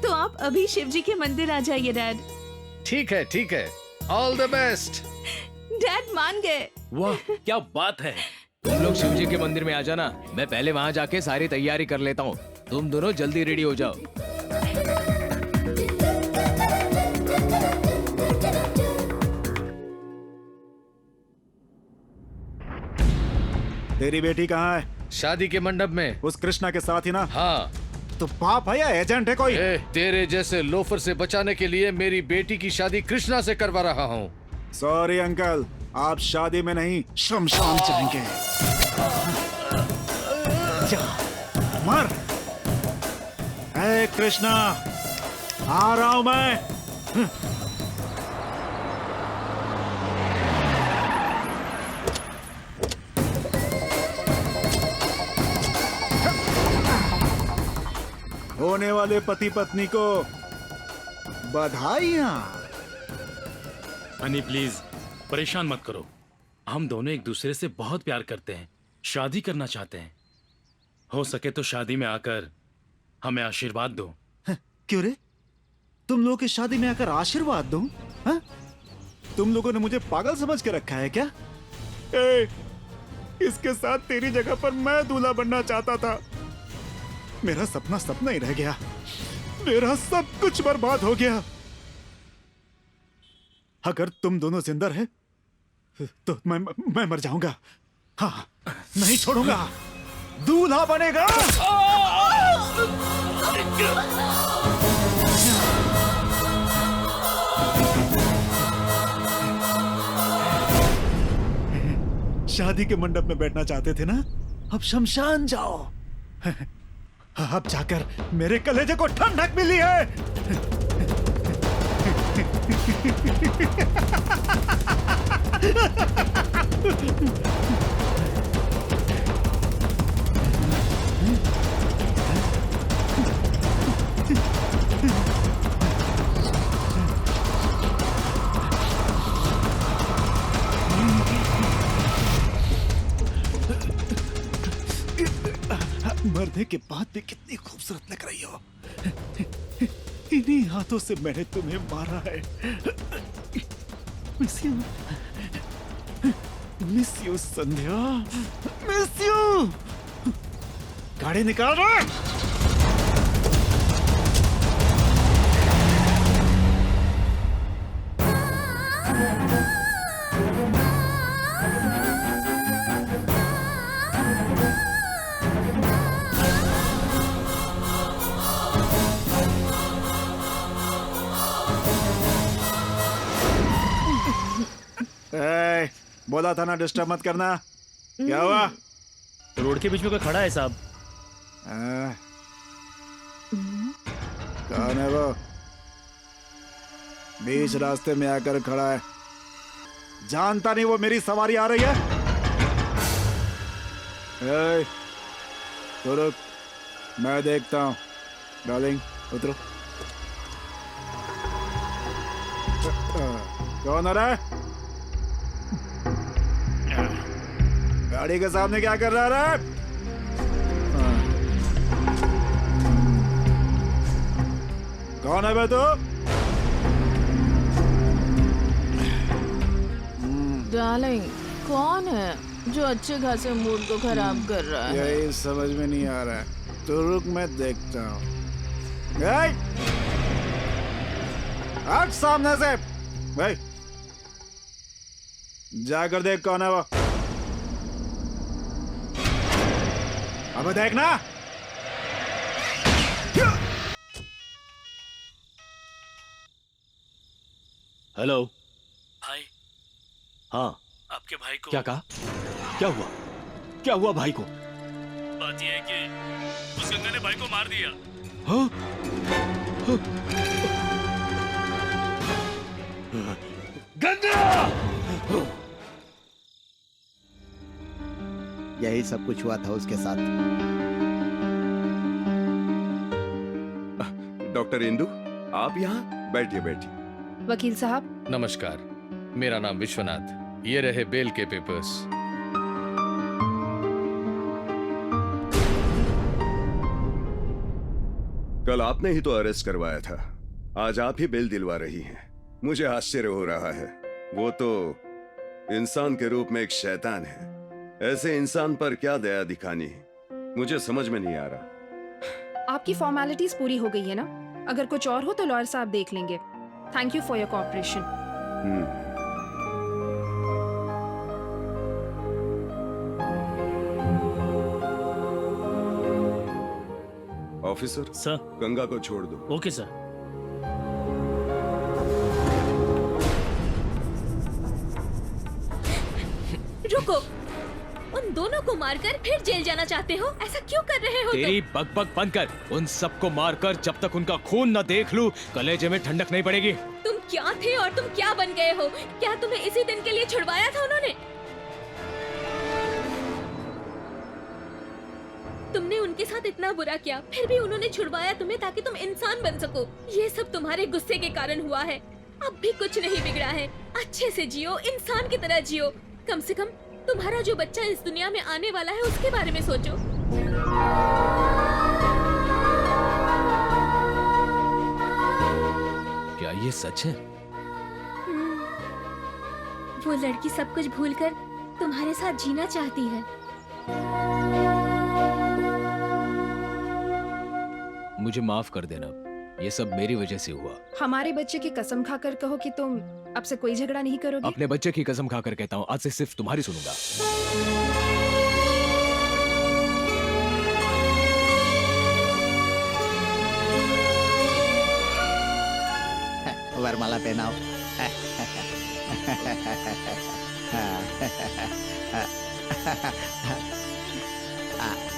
तो आप अभी शिव जी के मंदिर आ जाइए डैड। ठीक है ठीक है, ऑल द बेस्ट। डैड मान गए। वाह क्या बात है। तुम लोग शिव जी के मंदिर में आ जाना, मैं पहले वहाँ जाके सारी तैयारी कर लेता हूँ। तुम दोनों जल्दी रेडी हो जाओ। तेरी बेटी कहाँ है? शादी के मंडप में। उस कृष्णा के साथ ही ना? हाँ। तो बाप है या एजेंट है कोई? तेरे जैसे लोफर से बचाने के लिए मेरी बेटी की शादी कृष्णा से करवा रहा हूँ। सॉरी अंकल, आप शादी में नहीं शमशान जाएंगे। मर। ए कृष्णा, आ रहा हूं मैं। होने वाले पति पत्नी को बधाइयां। हनी प्लीज परेशान मत करो, हम दोनों एक दूसरे से बहुत प्यार करते हैं, शादी करना चाहते हैं। हो सके तो शादी में आकर हमें आशीर्वाद दो। क्यों रे, तुम लोगों की शादी में आकर आशीर्वाद दूं? हाँ? तुम लोगों ने मुझे पागल समझ के रखा है क्या? इसके साथ तेरी जगह पर मैं दूल्हा बनना चाहता था, मेरा सपना सपना ही रह गया, मेरा सब कुछ बर्बाद हो गया। अगर तुम दोनों जिंदा रहे तो मैं मर जाऊंगा। हाँ, नहीं छोड़ूंगा, दूल्हा बनेगा। शादी के मंडप में बैठना चाहते थे ना, अब शमशान जाओ। अब जाकर मेरे कलेजे को ठंडक मिली है। मरने के बाद भी कितनी खूबसूरत लग रही हो। इन्हीं हाथों से मैंने तुम्हें मारा है। Miss you Sandhya, miss you. गाड़ी निकाल रहा। बोला था ना डिस्टर्ब मत करना। क्या हुआ? रोड के बीच में कोई खड़ा है साहब। कौन है वो? बीच रास्ते में आकर खड़ा है। जानता नहीं वो मेरी सवारी आ रही है? तो रुक, मैं देखता हूँ। डार्लिंग उतरो। कौन आ रहा है? गाड़ी के सामने क्या कर रहा है? कौन है बे तू? डार्लिंग, कौन है जो अच्छे खासे मूड को खराब कर रहा है? यही समझ में नहीं आ रहा है। तो रुक, मैं देखता हूँ। हट सामने से। भाई जाकर देख कौन है वो। अब देखना। हेलो भाई। हाँ, आपके भाई को क्या कहा? क्या हुआ? क्या हुआ भाई को? बात यह है कि उस गंगा ने भाई को मार दिया। हाँ? गंगा! यही सब कुछ हुआ था उसके साथ। डॉक्टर इंदु, आप यहाँ बैठिए बैठिए। वकील साहब नमस्कार, मेरा नाम विश्वनाथ। ये रहे बेल के पेपर्स। कल आपने ही तो अरेस्ट करवाया था, आज आप ही बेल दिलवा रही हैं। मुझे आश्चर्य हो रहा है। वो तो इंसान के रूप में एक शैतान है। ऐसे इंसान पर क्या दया दिखानी, मुझे समझ में नहीं आ रहा। आपकी फॉर्मेलिटीज पूरी हो गई है ना? अगर कुछ और हो तो लॉयर साहब देख लेंगे। Thank you for your cooperation. Officer sir, Ganga को छोड़ दो। Okay sir. रुको, उन दोनों को मारकर फिर जेल जाना चाहते हो? ऐसा क्यों कर रहे हो? तेरी बकबक बंद कर। उन सबको मारकर जब तक उनका खून न देख लूं, कलेजे में ठंडक नहीं पड़ेगी। तुम क्या थे और तुम क्या बन गए हो? क्या तुम्हें इसी दिन के लिए छुड़वाया था उन्होंने? तुमने उनके साथ इतना बुरा किया, फिर भी उन्होंने छुड़वाया तुम्हें ताकि तुम इंसान बन सको। ये सब तुम्हारे गुस्से के कारण हुआ है। अब भी कुछ नहीं बिगड़ा है। अच्छे से जियो, इंसान की तरह जियो। कम से कम तुम्हारा जो बच्चा इस दुनिया में आने वाला है उसके बारे में सोचो। क्या ये सच है? वो लड़की सब कुछ भूलकर तुम्हारे साथ जीना चाहती है। मुझे माफ कर देना, ये सब मेरी वजह से हुआ। हमारे बच्चे की कसम खाकर कहो कि तुम अब से कोई झगड़ा नहीं करोगे। अपने बच्चे की कसम खाकर कहता हूँ, आज से सिर्फ तुम्हारी सुनूंगा। वरमाला पहनाओ।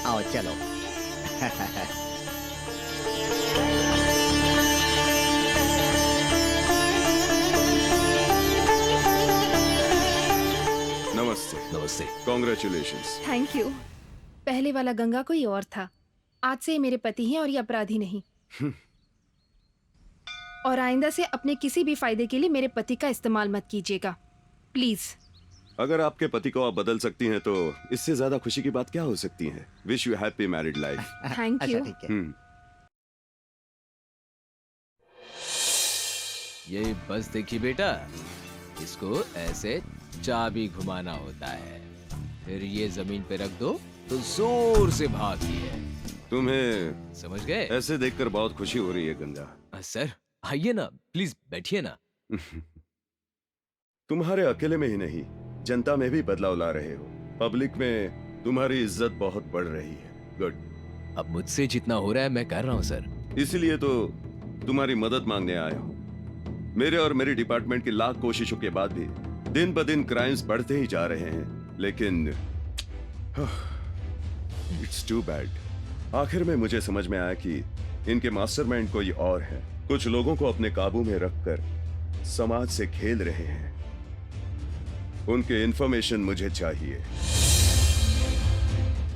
आओ चलो। नमस्ते। नमस्ते। कॉन्ग्रेचुलेशंस। Thank you. पहले वाला गंगा कोई और था, आज से ये मेरे पति हैं और ये अपराधी नहीं। और आइंदा से अपने किसी भी फायदे के लिए मेरे पति का इस्तेमाल मत कीजिएगा, प्लीज। अगर आपके पति को आप बदल सकती हैं तो इससे ज्यादा खुशी की बात क्या हो सकती है। Wish you happy married life. Thank you. ये बस देखिए बेटा, इसको ऐसे चाबी घुमाना होता है, फिर ये जमीन पे रख दो तो जोर से भागती है। तुम्हें समझ गए? ऐसे देखकर बहुत खुशी हो रही है गंगा। सर आइए ना, प्लीज बैठिए ना। तुम्हारे अकेले में ही नहीं, जनता में भी बदलाव ला रहे हो। पब्लिक में तुम्हारी इज्जत बहुत बढ़ रही है। गुड। अब मुझसे जितना हो रहा है मैं कर रहा हूँ सर। इसलिए तो तुम्हारी मदद मांगने आया हूँ। मेरे और मेरी डिपार्टमेंट की लाख कोशिशों के बाद भी दिन ब दिन क्राइम्स बढ़ते ही जा रहे हैं, लेकिन इट्स टू बैड। आखिर में मुझे समझ में आया कि इनके मास्टरमाइंड कोई और है। कुछ लोगों को अपने काबू में रखकर समाज से खेल रहे हैं। उनके इंफॉर्मेशन मुझे चाहिए,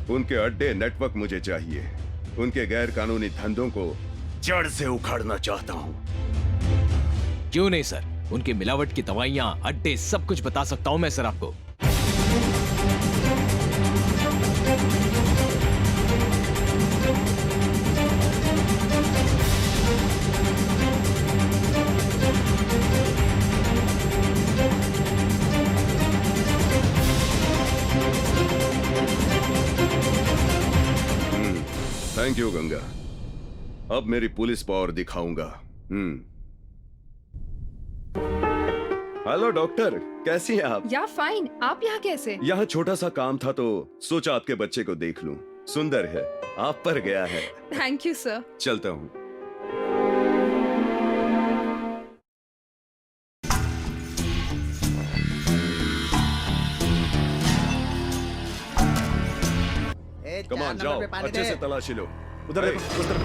उनके अड्डे नेटवर्क मुझे चाहिए, उनके गैर कानूनी धंधों को जड़ से उखाड़ना चाहता हूं। क्यों नहीं सर, उनकी मिलावट की दवाइयां, अड्डे, सब कुछ बता सकता हूं मैं सर आपको। Thank you Ganga. अब मेरी पुलिस पावर दिखाऊंगा। हेलो डॉक्टर, कैसी हैं आप? या फाइन। आप यहाँ कैसे? यहाँ छोटा सा काम था तो सोचा आपके बच्चे को देख लूं। सुंदर है, आप पर गया है। Thank you sir. चलता हूँ। कमान जाओ, अच्छे से तलाशी लो। उधर देखो, उधर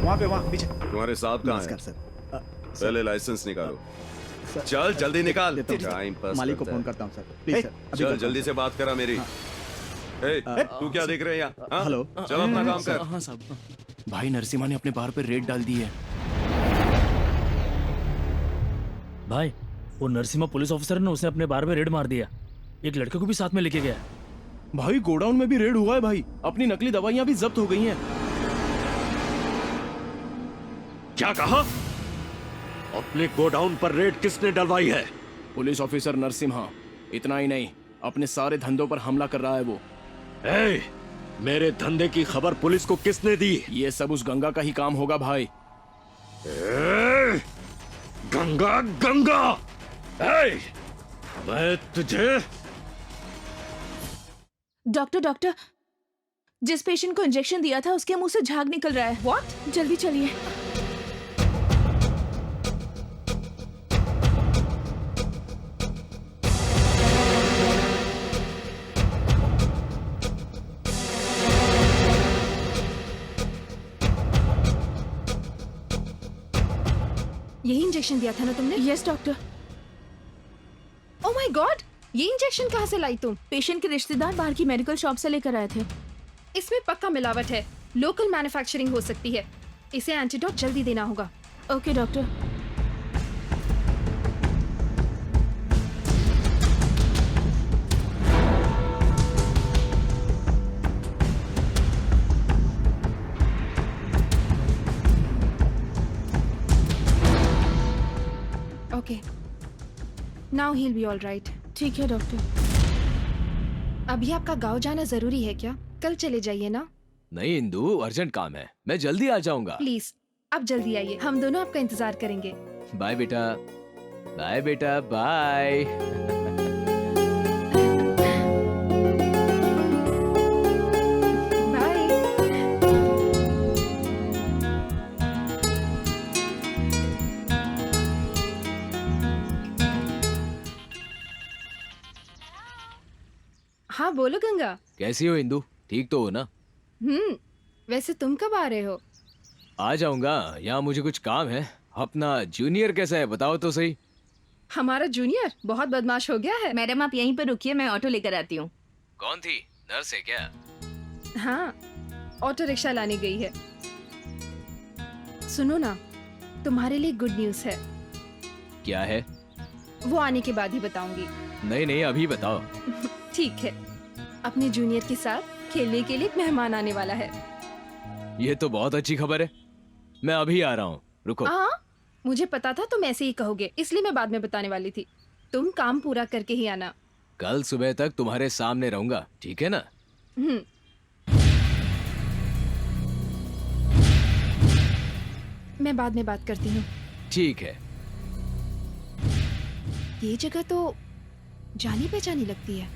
वहाँ पीछे। तुम्हारे साहब कहाँ हैं? सर। पहले लाइसेंस निकालो। चल जल्दी निकाल। टाइम पास मालिक को करता है। फोन करता हूँ सर, प्लीज सर। चल जल्दी से बात करा मेरी। तू क्या देख रहे हैं यहाँ? हाँ? हेलो। चलो अपना काम कर। हाँ साहब। भाई नरसिम्हा ने अपने बार पे रेड डाल दी है। भाई वो नरसिम्हा पुलिस ऑफिसर ने उसने अपने बार में रेड मार दिया, एक लड़के को भी साथ में लेके गया। भाई गोडाउन में भी रेड हुआ है भाई, अपनी नकली दवाइयां भी जब्त हो गई हैं। क्या कहा? अपने गोडाउन पर रेड किसने डलवाई है? Police officer Narasimha. इतना ही नहीं, अपने सारे धंधों पर हमला कर रहा है वो। मेरे धंधे की खबर पुलिस को किसने दी? ये सब उस गंगा का ही काम होगा भाई। गंगा गंगा, मैं तुझे। डॉक्टर, जिस पेशेंट को इंजेक्शन दिया था उसके मुंह से झाग निकल रहा है। व्हाट? जल्दी चलिए। यही इंजेक्शन दिया था ना तुमने? Yes doctor. Oh my God, ये इंजेक्शन कहाँ से लाई तुम? पेशेंट के रिश्तेदार बाहर की मेडिकल शॉप से लेकर आए थे। इसमें पक्का मिलावट है, लोकल मैन्युफैक्चरिंग हो सकती है। इसे एंटीडोट जल्दी देना होगा। Okay doctor. Okay, now he will be all right. ठीक है डॉक्टर। अभी आपका गांव जाना जरूरी है क्या? कल चले जाइए ना। नहीं इंदु, अर्जेंट काम है, मैं जल्दी आ जाऊंगा। प्लीज आप जल्दी आइए, हम दोनों आपका इंतजार करेंगे। बाय बेटा, बाय बेटा, बाय। हाँ बोलो गंगा। कैसी हो इंदु, ठीक तो हो ना? वैसे तुम कब आ रहे हो? आ जाऊंगा, यहाँ मुझे कुछ काम है। अपना जूनियर कैसा है बताओ तो सही। हमारा जूनियर बहुत बदमाश हो गया है। मैडम आप यहीं पर रुकिए, मैं ऑटो लेकर आती हूँ। कौन थी, नर्स है क्या? हाँ, ऑटो रिक्शा लाने गई है। सुनो ना, तुम्हारे लिए गुड न्यूज है। क्या है? वो आने के बाद ही बताऊंगी। नहीं नहीं, अभी बताओ। ठीक है, अपने जूनियर के साथ खेलने के लिए एक मेहमान आने वाला है। ये तो बहुत अच्छी खबर है, मैं अभी आ रहा हूँ, रुको। हाँ, मुझे पता था तुम ऐसे ही कहोगे, इसलिए मैं बाद में बताने वाली थी। तुम काम पूरा करके ही आना। कल सुबह तक तुम्हारे सामने रहूंगा, ठीक है ना? मैं बाद में बात करती हूँ। ठीक है। ये जगह तो जानी पहचानी लगती है।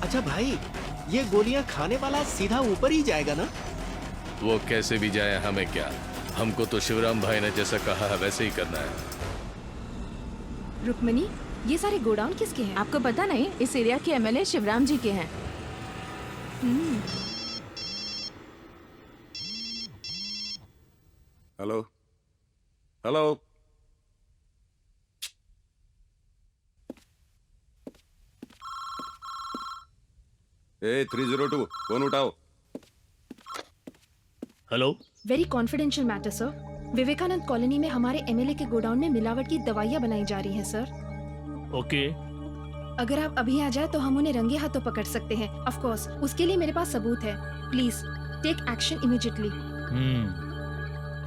अच्छा भाई, ये गोलियां खाने वाला सीधा ऊपर ही जाएगा ना? वो कैसे भी जाए हमें क्या, हमको तो शिवराम भाई ने जैसा कहा है वैसे ही करना है। रुक्मणी, ये सारे गोडाउन किसके हैं? आपको पता नहीं, इस एरिया के एमएलए शिवराम जी के हैं। हेलो हेलो, ए 302 फोन उठाओ। Hello, very confidential matter sir. Vivekanand colony में हमारे एमएलए के गोडाउन में मिलावट की दवाइयाँ बनाई जा रही हैं सर। ओके। अगर आप अभी आ जाए तो हम उन्हें रंगे हाथों पकड़ सकते हैं। ऑफ कोर्स, उसके लिए मेरे पास सबूत है। Please take action immediately.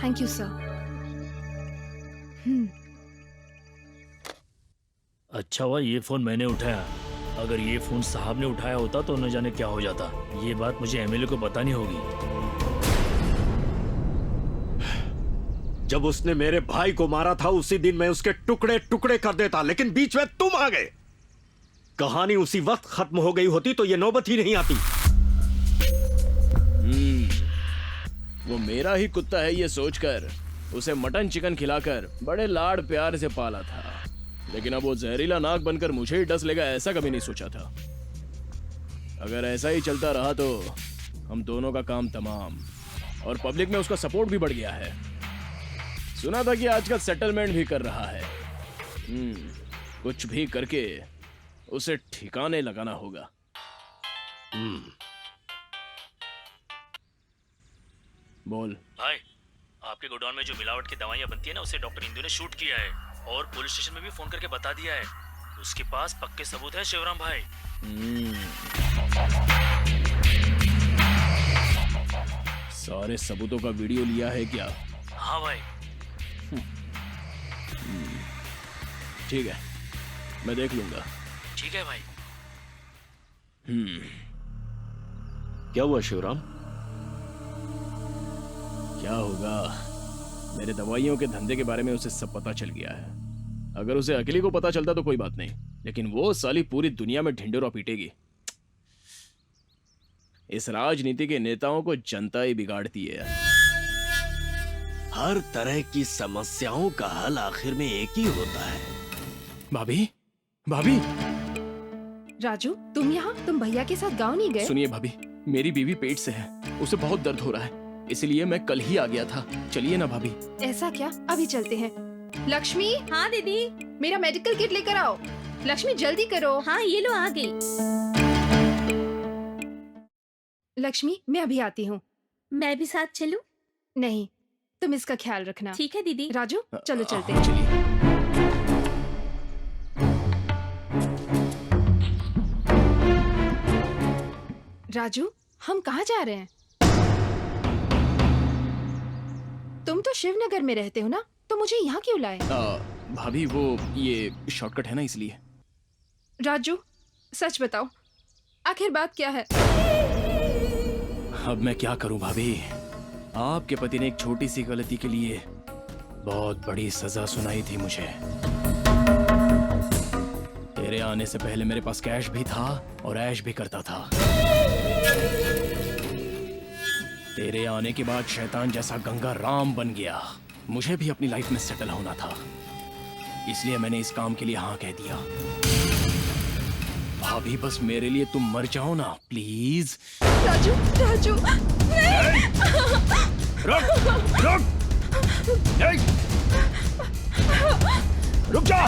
Thank you sir. अच्छा हुआ ये फोन मैंने उठाया, अगर ये फोन साहब ने उठाया होता तो न जाने क्या हो जाता। ये बात मुझे एमएलए को बतानी होगी। जब उसने मेरे भाई को मारा था उसी दिन मैं उसके टुकड़े टुकड़े कर देता, लेकिन बीच में तुम आ गए। कहानी उसी वक्त खत्म हो गई होती तो ये नौबत ही नहीं आती। वो मेरा ही कुत्ता है ये सोचकर उसे मटन चिकन खिलाकर बड़े लाड प्यार से पाला था, लेकिन अब वो जहरीला नाक बनकर मुझे ही डस लेगा ऐसा कभी नहीं सोचा था। अगर ऐसा ही चलता रहा तो हम दोनों का काम तमाम, और पब्लिक में उसका सपोर्ट भी बढ़ गया है। सुना था कि आजकल सेटलमेंट भी कर रहा है। कुछ भी करके उसे ठिकाने लगाना होगा। बोल भाई, आपके गोडाउन में जो मिलावट की दवाइयाँ बनती है ना, उसे डॉक्टर इंदु ने शूट किया है और पुलिस स्टेशन में भी फोन करके बता दिया है। उसके पास पक्के सबूत है शिवराम भाई। सारे सबूतों का वीडियो लिया है क्या? हाँ भाई। ठीक है, मैं देख लूंगा। ठीक है भाई। क्या हुआ शिवराम? क्या होगा, मेरे दवाइयों के धंधे के बारे में उसे सब पता चल गया है। अगर उसे अकेले को पता चलता तो कोई बात नहीं, लेकिन वो साली पूरी दुनिया में ढिंढोरा पीटेगी। इस राजनीति के नेताओं को जनता ही बिगाड़ती है। हर तरह की समस्याओं का हल आखिर में एक ही होता है। भाभी, भाभी। राजू, तुम यहाँ? तुम भैया के साथ गाँव नहीं गए? सुनिए भाभी, मेरी बीवी पेट से है, उसे बहुत दर्द हो रहा है, इसलिए मैं कल ही आ गया था। चलिए ना भाभी। ऐसा क्या? अभी चलते हैं। लक्ष्मी। हाँ दीदी। मेरा मेडिकल किट लेकर आओ। लक्ष्मी जल्दी करो। हाँ ये लो, आ गई। लक्ष्मी, मैं अभी आती हूँ। मैं भी साथ चलूं? नहीं, तुम इसका ख्याल रखना। ठीक है दीदी। राजू चलो चलते हैं। राजू, हम कहाँ जा रहे हैं? तुम तो शिवनगर में रहते हो ना, तुम मुझे यहाँ क्यों लाए? भाभी वो ये शॉर्टकट है ना इसलिए। राजू सच बताओ, आखिर बात क्या है? अब मैं क्या करूं भाभी, आपके पति ने एक छोटी सी गलती के लिए बहुत बड़ी सजा सुनाई थी मुझे। तेरे आने से पहले मेरे पास कैश भी था और ऐश भी करता था। तेरे आने के बाद शैतान जैसा गंगा राम बन गया। मुझे भी अपनी लाइफ में सेटल होना था, इसलिए मैंने इस काम के लिए हाँ कह दिया। भाभी बस मेरे लिए तुम मर जाओ ना प्लीज। राजू राजू रुक जा।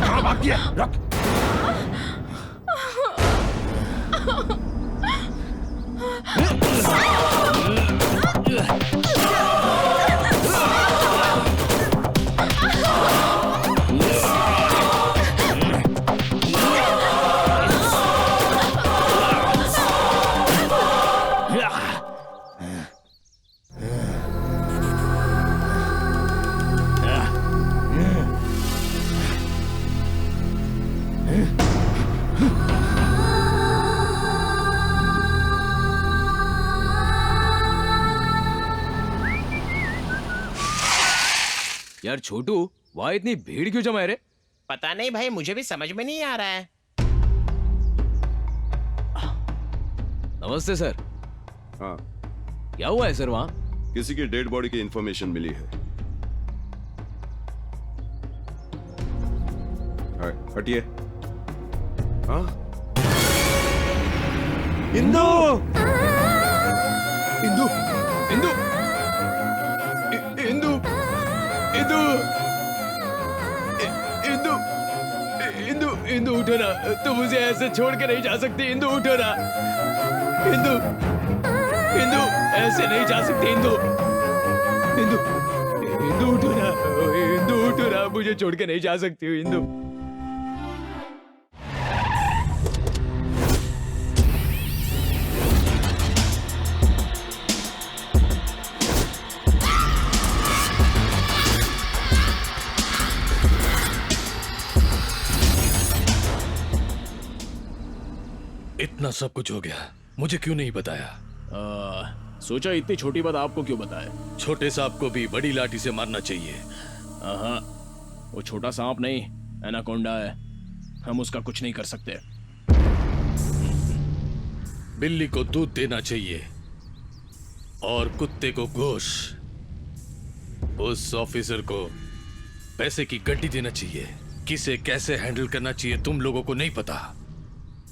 कहाँ भागती है? रुक। यार छोटू, वहां इतनी भीड़ क्यों जमा है रे? पता नहीं भाई, मुझे भी समझ में नहीं आ रहा है। नमस्ते सर। हाँ, क्या हुआ है सर वहां? किसी की डेड बॉडी की इंफॉर्मेशन मिली है। हटिए। हाँ? इंदु! इंदु! इंदु! इंदु! इंदु! इंदु! इंदु! इंदु उठो ना, तुम मुझे ऐसे छोड़ के नहीं जा सकती। इंदु उठो ना। इंदु! इंदु! ऐसे नहीं जा सकती इंदु। इंदु! इंदु उठो ना। इंदु उठो ना, मुझे छोड़ के नहीं जा सकती हो इंदु। इतना सब कुछ हो गया, मुझे क्यों नहीं बताया? सोचा इतनी छोटी बात आपको क्यों बताए। छोटे सांप को भी बड़ी लाठी से मारना चाहिए। हाँ, वो छोटा सांप नहीं, एनाकोंडा है। हम उसका कुछ नहीं कर सकते। बिल्ली को दूध देना चाहिए और कुत्ते को गोश्त। उस ऑफिसर को पैसे की गड्डी देना चाहिए। किसे कैसे हैंडल करना चाहिए तुम लोगों को नहीं पता।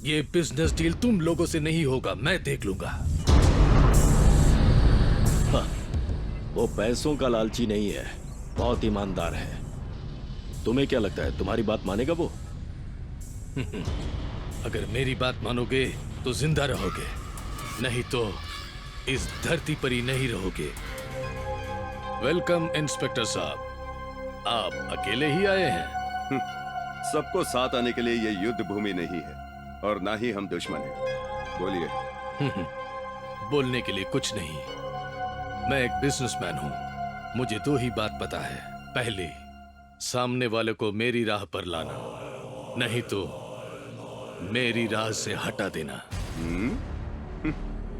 ये बिजनेस डील तुम लोगों से नहीं होगा, मैं देख लूंगा। वो पैसों का लालची नहीं है, बहुत ईमानदार है। तुम्हें क्या लगता है तुम्हारी बात मानेगा वो? अगर मेरी बात मानोगे तो जिंदा रहोगे, नहीं तो इस धरती पर ही नहीं रहोगे। वेलकम इंस्पेक्टर साहब, आप अकेले ही आए हैं? सबको साथ आने के लिए ये युद्ध भूमि नहीं है और ना ही हम दुश्मन हैं। बोलिए। बोलने के लिए कुछ नहीं, मैं एक बिजनेसमैन हूं। मुझे दो ही बात पता है। पहले, सामने वाले को मेरी राह पर लाना, नहीं तो मेरी राह से हटा देना।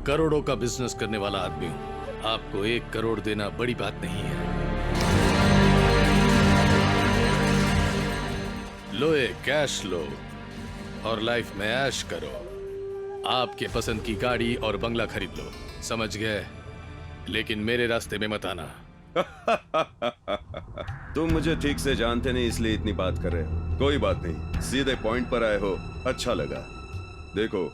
करोड़ों का बिजनेस करने वाला आदमी हूं। आपको 1 करोड़ देना बड़ी बात नहीं है। लो ये कैश लो और लाइफ में ऐश करो। आपके पसंद की गाड़ी और बंगला खरीद लो, समझ गए? लेकिन मेरे रास्ते में मत आना। तुम मुझे ठीक से जानते नहीं इसलिए इतनी बात कर रहे हो। कोई बात नहीं, सीधे पॉइंट पर आए हो, अच्छा लगा। देखो,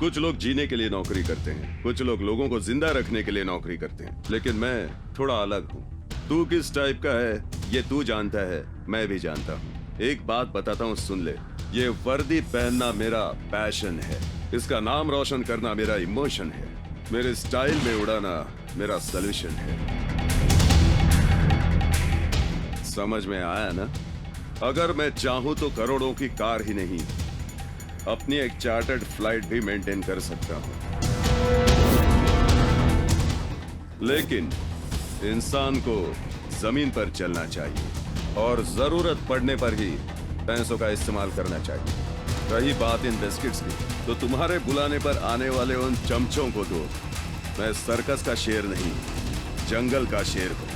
कुछ लोग जीने के लिए नौकरी करते हैं, कुछ लोग लोगों को जिंदा रखने के लिए नौकरी करते हैं, लेकिन मैं थोड़ा अलग हूँ। तू किस टाइप का है ये तू जानता है, मैं भी जानता हूँ। एक बात बताता हूँ, सुन ले। ये वर्दी पहनना मेरा पैशन है, इसका नाम रोशन करना मेरा इमोशन है। मेरे स्टाइल में उड़ाना मेरा सॉल्यूशन है। समझ में आया ना? अगर मैं चाहूं तो करोड़ों की कार ही नहीं, अपनी एक चार्टर्ड फ्लाइट भी मेंटेन कर सकता हूं। लेकिन इंसान को जमीन पर चलना चाहिए और जरूरत पड़ने पर ही पैसों का इस्तेमाल करना चाहिए। रही बात इन बिस्किट्स की, तो तुम्हारे बुलाने पर आने वाले उन चमचों को दो। मैं सर्कस का शेर नहीं, जंगल का शेर हूं।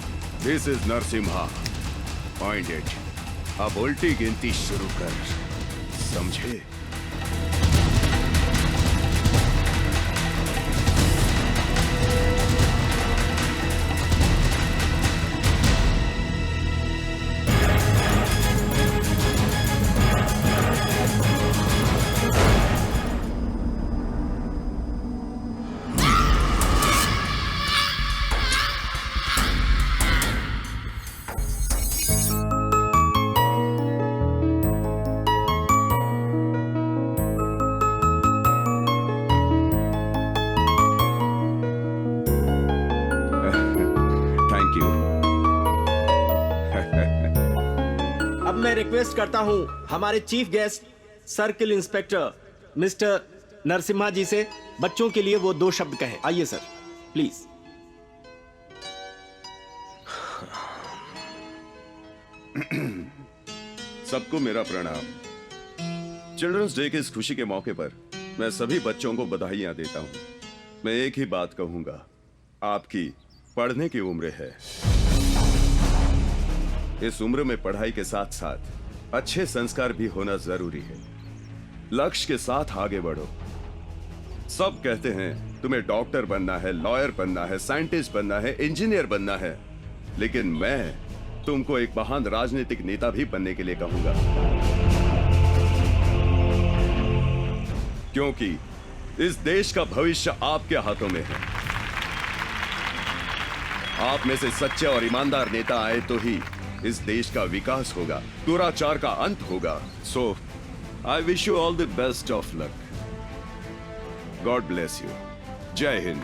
This is Narasimha. Point it. अब उल्टी गिनती शुरू कर, समझे? मैं रिक्वेस्ट करता हूं हमारे chief guest circle inspector mister Narasimha ji से बच्चों के लिए वो 2 शब्द कहें। आइए सर, प्लीज। सबको मेरा प्रणाम। चिल्ड्रंस डे के इस खुशी के मौके पर मैं सभी बच्चों को बधाइयां देता हूं। मैं एक ही बात कहूंगा, आपकी पढ़ने की उम्र है। इस उम्र में पढ़ाई के साथ साथ अच्छे संस्कार भी होना जरूरी है। लक्ष्य के साथ आगे बढ़ो। सब कहते हैं तुम्हें डॉक्टर बनना है, लॉयर बनना है, साइंटिस्ट बनना है, इंजीनियर बनना है, लेकिन मैं तुमको एक महान राजनीतिक नेता भी बनने के लिए कहूंगा, क्योंकि इस देश का भविष्य आपके हाथों में है। आप में से सच्चे और ईमानदार नेता आए तो ही इस देश का विकास होगा, दुराचार का अंत होगा। So I wish you all the best of luck. God bless you. Jai Hind.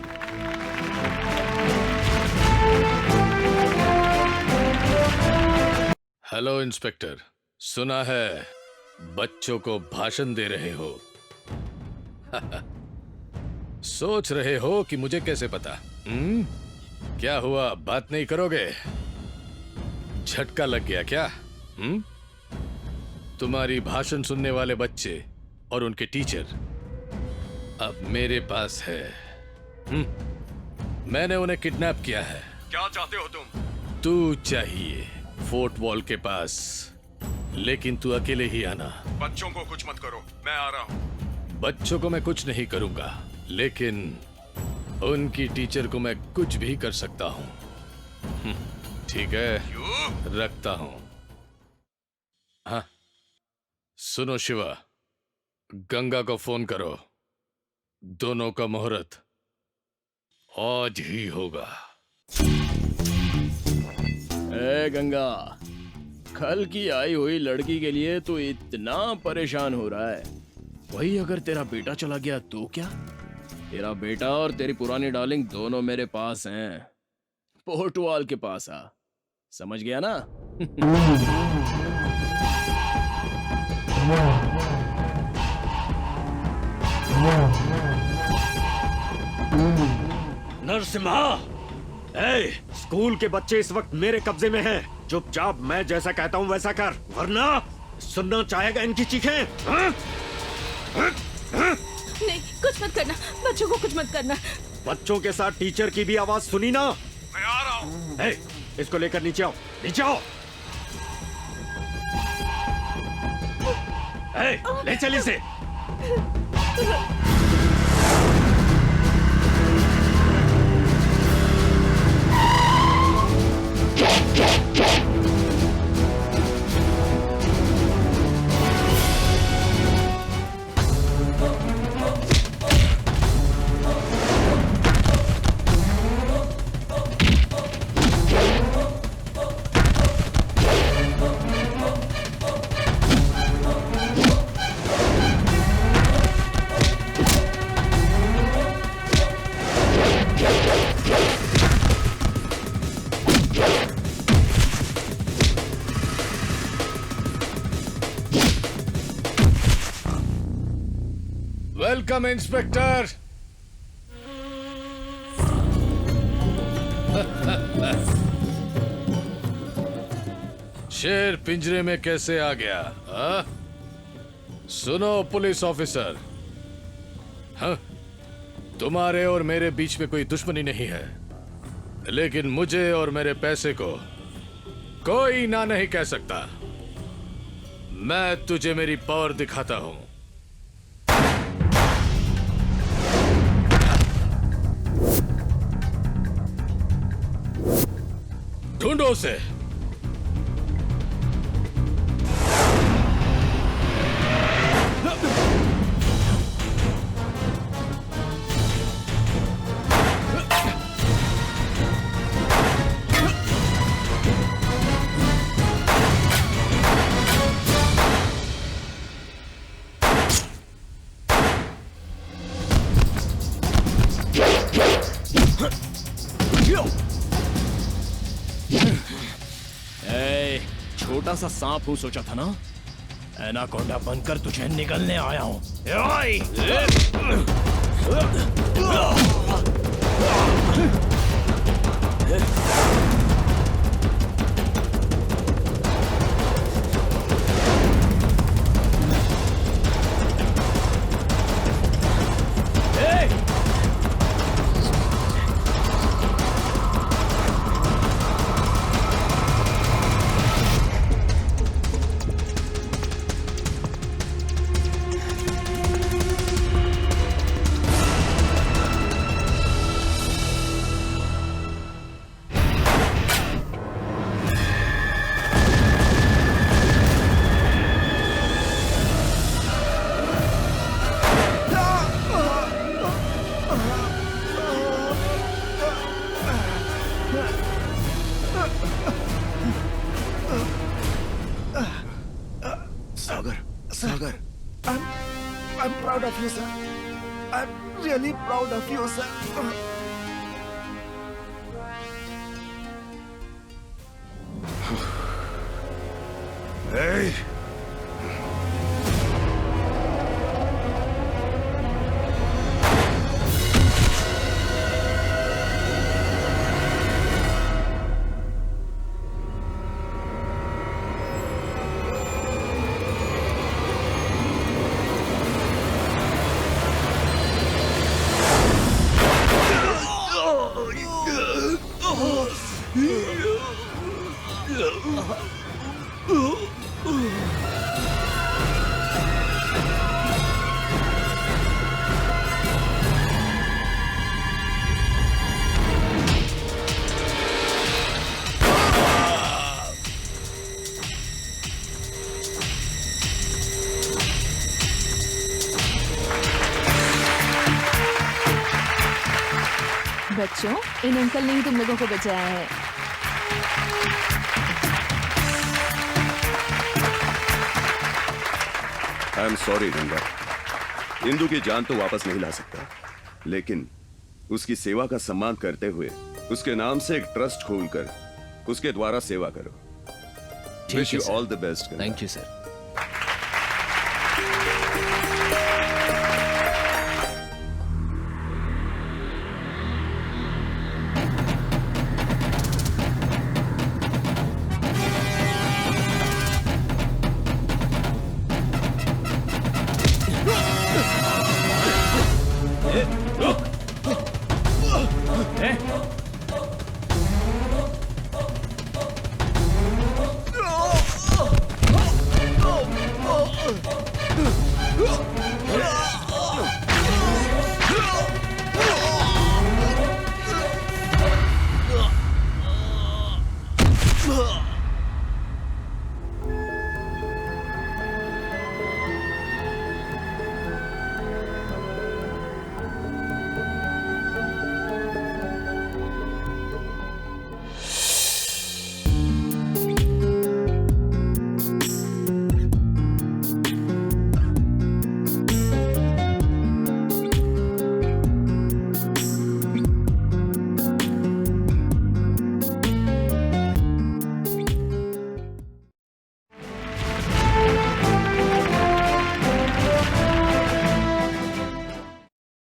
Hello inspector, सुना है बच्चों को भाषण दे रहे हो। सोच रहे हो कि मुझे कैसे पता? क्या हुआ, बात नहीं करोगे? झटका लग गया क्या? तुम्हारी भाषण सुनने वाले बच्चे और उनके टीचर अब मेरे पास है। मैंने उन्हें किडनैप किया है। क्या चाहते हो तुम? तू चाहिए फोर्ट वॉल के पास, लेकिन तू अकेले ही आना। बच्चों को कुछ मत करो, मैं आ रहा हूं। बच्चों को मैं कुछ नहीं करूंगा, लेकिन उनकी टीचर को मैं कुछ भी कर सकता हूं। ठीक है, रखता हूं। हाँ, सुनो शिवा, गंगा को फोन करो। दोनों का मुहूर्त आज ही होगा। ए गंगा, कल की आई हुई लड़की के लिए तू इतना परेशान हो रहा है, वही अगर तेरा बेटा चला गया तो क्या? तेरा बेटा और तेरी पुरानी डार्लिंग दोनों मेरे पास हैं। पोर्टवाल के पास आ, समझ गया ना? नरसिम्हा, स्कूल के बच्चे इस वक्त मेरे कब्जे में हैं। चुपचाप मैं जैसा कहता हूँ वैसा कर, वरना सुनना चाहेगा इनकी चीखें। नहीं, कुछ मत करना, बच्चों को कुछ मत करना। बच्चों के साथ टीचर की भी आवाज सुनी ना? मैं आ रहा हूँ। इसको लेकर नीचे आओ, नीचे आओ। ले चल इसे। Welcome inspector. शेर पिंजरे में कैसे आ गया? हा? सुनो पुलिस ऑफिसर, हाँ? तुम्हारे और मेरे बीच में कोई दुश्मनी नहीं है, लेकिन मुझे और मेरे पैसे को कोई ना नहीं कह सकता। मैं तुझे मेरी पावर दिखाता हूं। ढूंढो उसे। छोटा सा सांप हूं, सोचा था ना? एनाकोंडा बनकर तुझे निगलने आया हूं। Sagar, I'm proud of you, sir. I'm really proud of you, sir. Hey! बच्चों, इन अंकल ने ही तुम लोगों को बचाया है। I am sorry Ganga, Indu की जान तो वापस नहीं ला सकता, लेकिन उसकी सेवा का सम्मान करते हुए उसके नाम से एक ट्रस्ट खोलकर उसके द्वारा सेवा करो। Wish you all the best. Thank you sir.